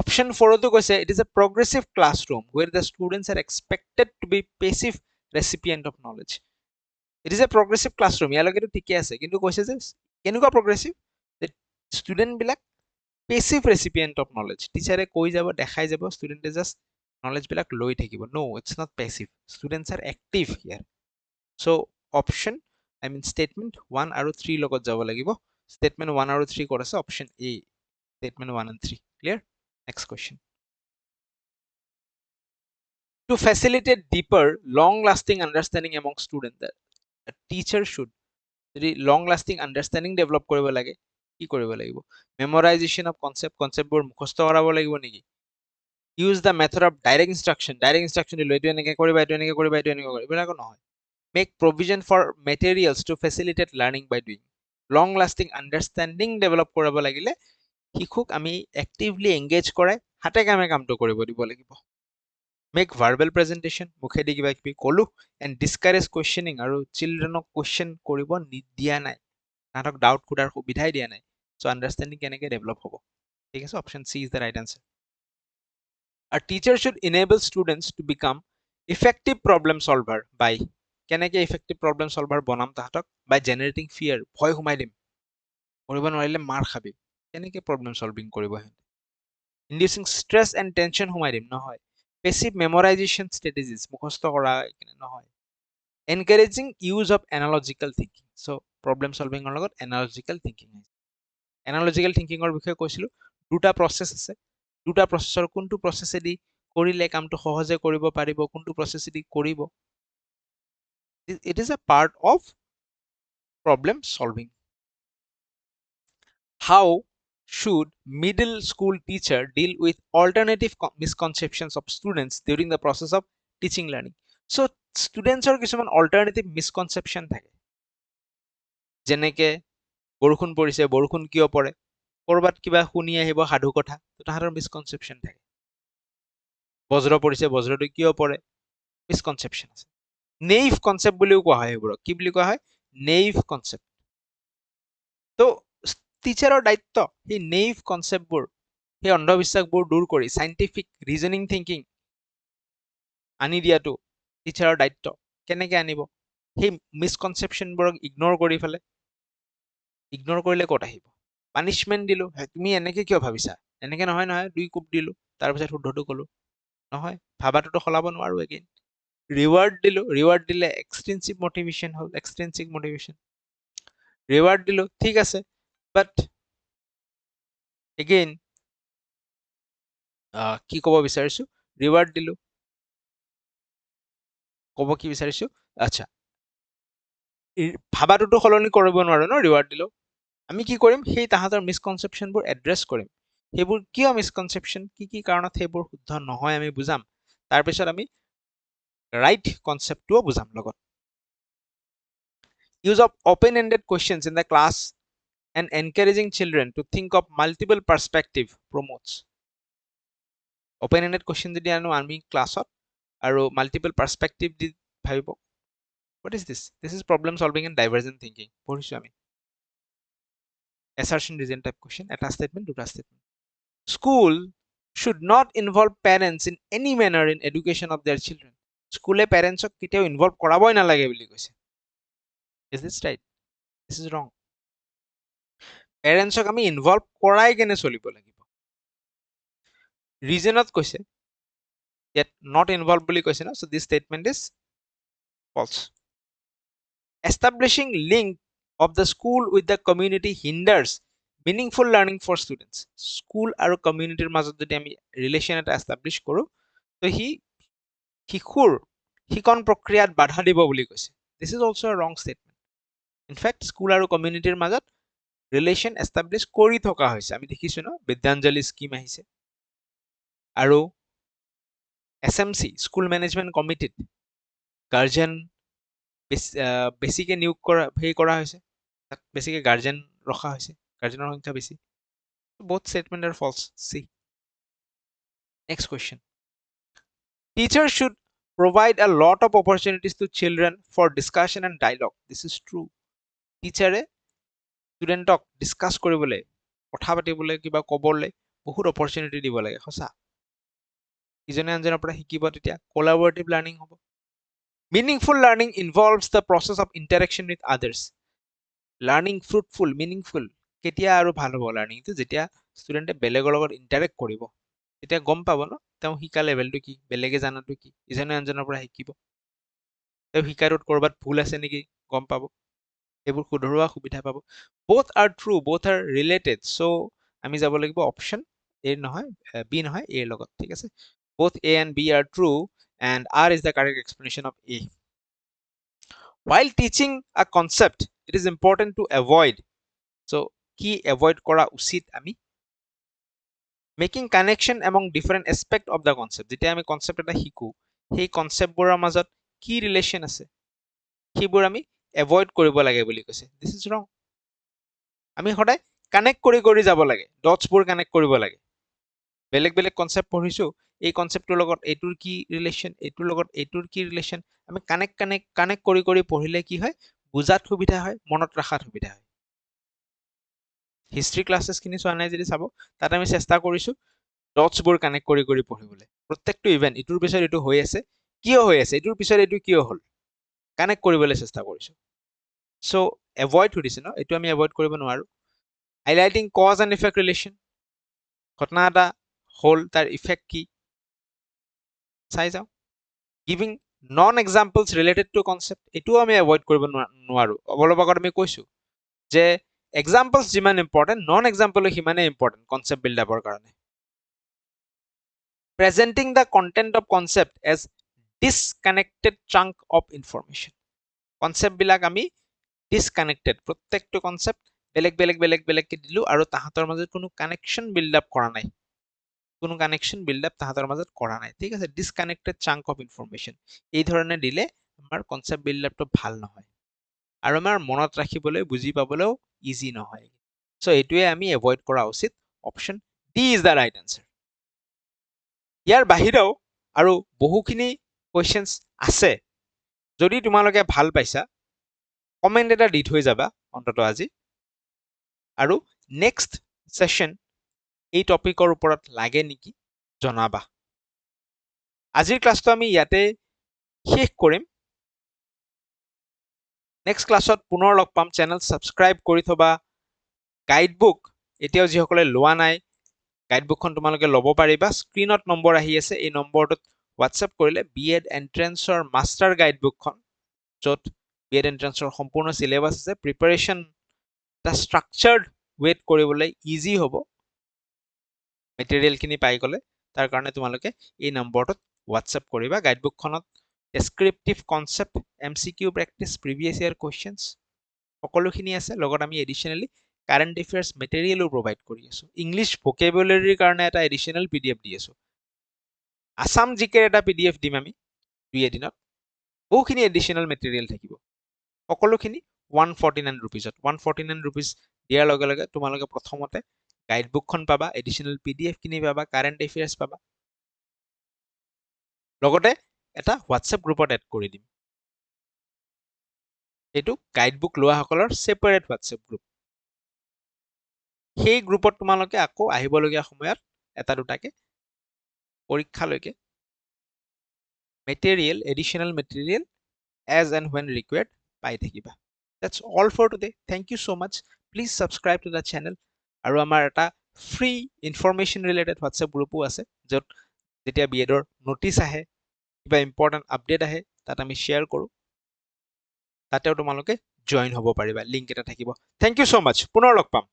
Option 4 তো কৈছে it is a progressive classroom where the students are expected to be passive recipient of knowledge. It is a progressive classroom. ইয়ালৈকে তো ঠিকে আছে কিন্তু কৈছে যে কেনেকুৱা progressive যে student বিলাক passive recipient of knowledge. টিচাৰে কৈ যাব দেখাই যাব studente just knowledge বিলাক লৈ থাকিব. No, it's not passive. Students are active here. So option statement 1 আৰু 3 লগত যাব লাগিব. Statement 1 আৰু 3 ক'ত আছে? Option A. Statement 1 and 3. Clear? Next question. To facilitate deeper, long-lasting understanding among students, a teacher should যদি long-lasting understanding develop কৰিব লাগে কি কৰিব লাগিব? Memorization of conceptবোৰ মুখস্থ কৰাব লাগিব নেকি? Use the method of direct instruction. Direct instruction দিলো এইটো এনেকৈ কৰিবা এইটো এনেকৈ কৰিবা এইটো এনেকৈ কৰিবা এইবিলাকো নহয়. Make provision for materials to facilitate learning by doing. Long-lasting understanding develop কৰাব লাগিলে শিশুক আমি actively engage কৰাই হাতে কামে কামটো কৰিব দিব লাগিব. Make verbal presentation, মুখেদি কিবা কিবি কলো and discourage questioning আৰু চিলড্ৰেনক question কৰিব দিয়া নাই তাহাঁতক ডাউট সোধাৰ সুবিধাই দিয়া নাই so understanding কেনেকৈ ডেভেলপ হ'ব ঠিক আছে option C is the right answer. A teacher should enable students to become effective problem solver by কেনেকৈ effective problem solver বনাম তাহাঁতক by generating fear ভয় সোমাই দিম কৰিব নোৱাৰিলে মাৰ খাবি কেনেকৈ problem solving কৰিব সিহঁতে inducing stress and tension সোমাই দিম নহয় passive memorization strategies মুখস্থ কৰা নহয় encouraging use of analogical thinking so problem solving ৰ লগত analogical thinking analogical thinking ৰ বিষয়ে কৈছিলো দুটা process আছে দুটা processৰ কোনটো processেদি কৰিলে কামটো সহজে কৰিব পাৰিব কোনটো processেদি কৰিব it is a part of problem solving how should middle school teacher deal with alternative misconceptions of students during the process of teaching learning so students are কিছুমান alternative misconception থাকে যেনেকে বৰষুণ পৰিছে বৰষুণ কিয় পৰে কৰবাত কিবা শুনি আহিব সাধু কথা তাহাঁতৰ misconception থাকে বজ্ৰ পৰিছে বজ্ৰটো কিয় পৰে misconception আছে naive concept বুলিও কোৱা হয় এইবোৰক কি বুলি কোৱা হয় naive concept তো টিচাৰৰ দায়িত্ব সেই naive conceptবোৰ সেই অন্ধবিশ্বাসবোৰ দূৰ কৰি scientific reasoning thinking আনি দিয়াটো টিচাৰৰ দায়িত্ব কেনেকৈ আনিব সেই মিসকনচেপশ্যনবোৰক ইগনোৰ কৰি ফেলে ইগনোৰ কৰিলে ক'ত আহিব পানিশমেণ্ট দিলো তুমি এনেকৈ কিয় ভাবিছা এনেকৈ নহয় নহয় দুই কোপ দিলো তাৰপিছত শুদ্ধটো ক'লো নহয় ভাবাটোতো সলাব নোৱাৰো এগেইন ৰিৱাৰ্ড দিলো ৰিৱাৰ্ড দিলে এক্সট্ৰিনচিক মটিভেশ্যন হ'ল এক্সট্ৰিনচিক মটিভেশ্যন ৰিৱাৰ্ড দিলো ঠিক আছে বাট এগেইন কি ক'ব বিচাৰিছো ৰিৱাৰ্ড দিলো ক'ব কি বিচাৰিছো আচ্ছা ভাবাটোতো সলনি কৰিব নোৱাৰো ন ৰিৱাৰ্ড দিলো আমি কি কৰিম সেই তাহাঁতৰ মিসকনচেপশ্যনবোৰ এড্ৰেছ কৰিম সেইবোৰ কিয় মিসকনচেপশ্যন কি কাৰণত সেইবোৰ শুদ্ধ নহয় আমি বুজাম তাৰপিছত আমি ৰাইট কনচেপ্টটোও বুজাম লগত use of open-ended questions in the class and encouraging children to think of multiple perspective promotes open-ended question যদি আনো আমি ক্লাছত আৰু multiple perspective দি ভাবিব what is this is problem solving and divergent thinking পঢ়িছো আমি assertion reason type question এটা statement দুটা statement school should not involve parents in any manner in education of their children স্কুলে পেৰেণ্টছক কেতিয়াও ইনভলভ কৰাবই নালাগে বুলি কৈছে is this right this is wrong পেৰেণ্টছক আমি ইনভলভ কৰাই কেনে চলিব লাগিব ৰিজনত কৈছে yet not involved বুলি কৈছে না so this statement is false establishing link of the school with the community hinders meaningful learning for students school আৰু communityৰ মাজত যদি আমি relation এটা establish কৰো তো হি শিশুৰ শিকন প্ৰক্ৰিয়াত বাধা দিব বুলি কৈছে this is also a wrong statement in fact school আৰু communityৰ মাজত relation establish কৰি থকা হৈছে আমি দেখিছো ন বিদ্যাঞ্জলি স্কিম আহিছে আৰু SMC স্কুল মেনেজমেন্ট কমিটিত গাৰ্জিয়ান বেছিকে নিয়োগ কৰা হেৰি কৰা হৈছে তাত বেছিকৈ গাৰ্জেন ৰখা হৈছে, গাৰ্জেনৰ সংখ্যা বেছি। Both statement are false. C. Next question. Teachers should provide a lot of opportunities to children for discussion and dialogue. This is true. Teacher studentক discuss কৰিবলৈ, কথা পাতিবলৈ, কিবা ক'বলৈ বহুত opportunity দিব লাগে, সঁচা। ইজনে আনজনৰ পৰা শিকিব, তেতিয়া collaborative learning হ'ব। Meaningful learning involves the process of interaction with others. Learning fruitful, meaningful কেতিয়া আৰু ভাল হ'ব লাৰ্নিংটো, যেতিয়া ষ্টুডেণ্টে বেলেগৰ লগত ইণ্টাৰেক্ট কৰিব, তেতিয়া গম পাব ন তেওঁ শিকা লেভেলটো কি, বেলেগে জানাটো কি, ইজনে আনজনৰ পৰা শিকিব, তেওঁ শিকাটোত ক'ৰবাত ভুল আছে নেকি গম পাব, এইবোৰ শুধৰোৱা সুবিধা পাব। both are true, both are related, so আমি যাব লাগিব অপশ্যন এ নহয়, বি নহয়, এৰ লগত, ঠিক আছে। both A and B are true and R is the correct explanation of A. While teaching a concept, it is important to avoid, so কি এভয়েড কৰা উচিত আমি, making connection among different aspect of the concept. যেতিয়া আমি concept এটা শিকোঁ, সেই কনচেপ্টবোৰৰ মাজত কি ৰিলেশ্যন আছে সেইবোৰ আমি এভয়েড কৰিব লাগে বুলি কৈছে। দিছ ইজ ৰং। আমি সদায় কানেক্ট কৰি কৰি যাব লাগে, ডটছবোৰ কানেক্ট কৰিব লাগে। বেলেগ বেলেগ কনচেপ্ট পঢ়িছোঁ, এই কনচেপ্টটোৰ লগত এইটোৰ কি ৰিলেশ্যন, এইটোৰ লগত এইটোৰ কি ৰিলেশ্যন, আমি কানেক্ট কৰি কৰি পঢ়িলে কি হয়, বুজাত সুবিধা হয়, মনত ৰখাত সুবিধা হয়। হিষ্ট্ৰী ক্লাছেছখিনি চোৱা নাই যদি চাব, তাত আমি চেষ্টা কৰিছোঁ ডটছবোৰ কানেক্ট কৰি কৰি পঢ়িবলৈ। প্ৰত্যেকটো ইভেণ্ট ইটোৰ পিছত এইটো হৈ আছে, কিয় হৈ আছে, এইটোৰ পিছত এইটো কিয় হ'ল, কানেক্ট কৰিবলৈ চেষ্টা কৰিছোঁ। চ' এভইড সুধিছে ন, এইটো আমি এভইড কৰিব নোৱাৰোঁ। Highlighting cause and effect relation, ঘটনা এটা হ'ল তাৰ ইফেক্ট কি চাই যাওঁ। Giving non examples related to concept, এইটোও আমি এভইড কৰিব নোৱাৰোঁ। অলপ আগত আমি কৈছোঁ যে এক্সাম্পলছ যিমান ইম্পৰ্টেণ্ট, নন এক্সাম্পলো সিমানেই ইম্পৰ্টেণ্ট কনচেপ্ট বিল্ডআপৰ কাৰণে। Presenting the content of concept as disconnected chunk of information, কনচেপ্টবিলাক আমি ডিছকানেক্টেড, প্ৰত্যেকটো কনচেপ্ট বেলেগ বেলেগ বেলেগ বেলেগকৈ দিলোঁ আৰু তাহাঁতৰ মাজত কোনো কানেকশ্যন বিল্ডআপ কৰা নাই, কোনো কানেকশ্যন বিল্ডআপ তাহাঁতৰ মাজত কৰা নাই, ঠিক আছে। ডিছকানেক্টেড চাংক অফ ইনফৰমেশ্যন এই ধৰণে দিলে আমাৰ কনচেপ্ট বিল্ডআপটো ভাল নহয় আৰু আমাৰ মনত ৰাখিবলৈ, বুজি পাবলৈও ইজি নহয়। চ' এইটোৱে আমি এভইড কৰা উচিত। Option D is the right answer. ইয়াৰ বাহিৰেও আৰু বহুখিনি কুৱেশ্যনছ আছে, যদি তোমালোকে ভাল পাইছা কমেণ্ট এটা দি থৈ যাবা অন্ততঃ আজি, আৰু নেক্সট ছেশ্যন এই টপিকৰ ওপৰত লাগে নেকি জনাবা। আজিৰ ক্লাছটো আমি ইয়াতে শেষ কৰিম। নেক্সট ক্লাছত পুনৰ লগ পাম। চেনেল ছাবস্ক্ৰাইব কৰি থবা। গাইডবুক এতিয়াও যিসকলে লোৱা নাই, গাইডবুকখন তোমালোকে ল'ব পাৰিবা। স্ক্ৰীণত নম্বৰ আহি আছে, এই নম্বৰটোত হোৱাটছএপ কৰিলে BEd এণ্ট্ৰেন্সৰ মাষ্টাৰ গাইডবুকখন, য'ত BEd এণ্ট্ৰেন্সৰ সম্পূৰ্ণ চিলেবাছ আছে, প্ৰিপাৰেশ্যন এটা ষ্ট্ৰাকচাৰ্ড ৱেত কৰিবলৈ ইজি হ'ব। মেটেৰিয়েলখিনি পাই গ'লে তাৰ কাৰণে তোমালোকে এই নম্বৰটোত হোৱাটছএপ কৰিবা। গাইডবুকখনত descriptive concept, MCQ practice, previous year questions সকলোখিনি আছে। লগত আমি এডিশ্যনেলি কাৰেণ্ট এফেয়াৰ্ছ মেটেৰিয়েলো প্ৰভাইড কৰি আছোঁ। ইংলিছ ভকেবুলাৰীৰ কাৰণে এটা এডিশ্যনেল PDF দি আছোঁ। আছাম জিকেৰ এটা PDF দিম আমি 2 এদিনত। বহুখিনি এডিশ্যনেল মেটেৰিয়েল থাকিব, সকলোখিনি 149 ৰুপিজত। 149 ৰুপিজ দিয়াৰ লগে লগে তোমালোকে প্ৰথমতে গাইডবুকখন পাবা, এডিশ্যনেল PDFখিনি পাবা, কাৰেণ্ট এফেয়াৰ্ছ পাবা, লগতে এটা হোৱাটছএপ গ্ৰুপত এড কৰি দিম। এইটো গাইডবুক লোৱাসকলৰ ছেপাৰেট হোৱাটছএপ গ্ৰুপ। সেই গ্ৰুপত তোমালোকে আকৌ আহিবলগীয়া সময়ত এটা দুটাকে পৰীক্ষালৈকে material, additional material as and when required পাই থাকিবা। That's all for today. Thank you so much. Please subscribe to the channel. আৰু আমাৰ এটা ফ্ৰী ইনফৰমেশ্যন ৰিলেটেড হোৱাটছএপ গ্ৰুপো আছে, য'ত যেতিয়া BEdৰ নটিচ আহে, কিবা ইম্পৰ্টেণ্ট আপডেট আহে, তাত আমি শ্বেয়াৰ কৰোঁ। তাতেও তোমালোকে জইন হ'ব পাৰিবা, লিংক এটা থাকিব। থেংক ইউ ছ' মাছ। পুনৰ লগ পাম।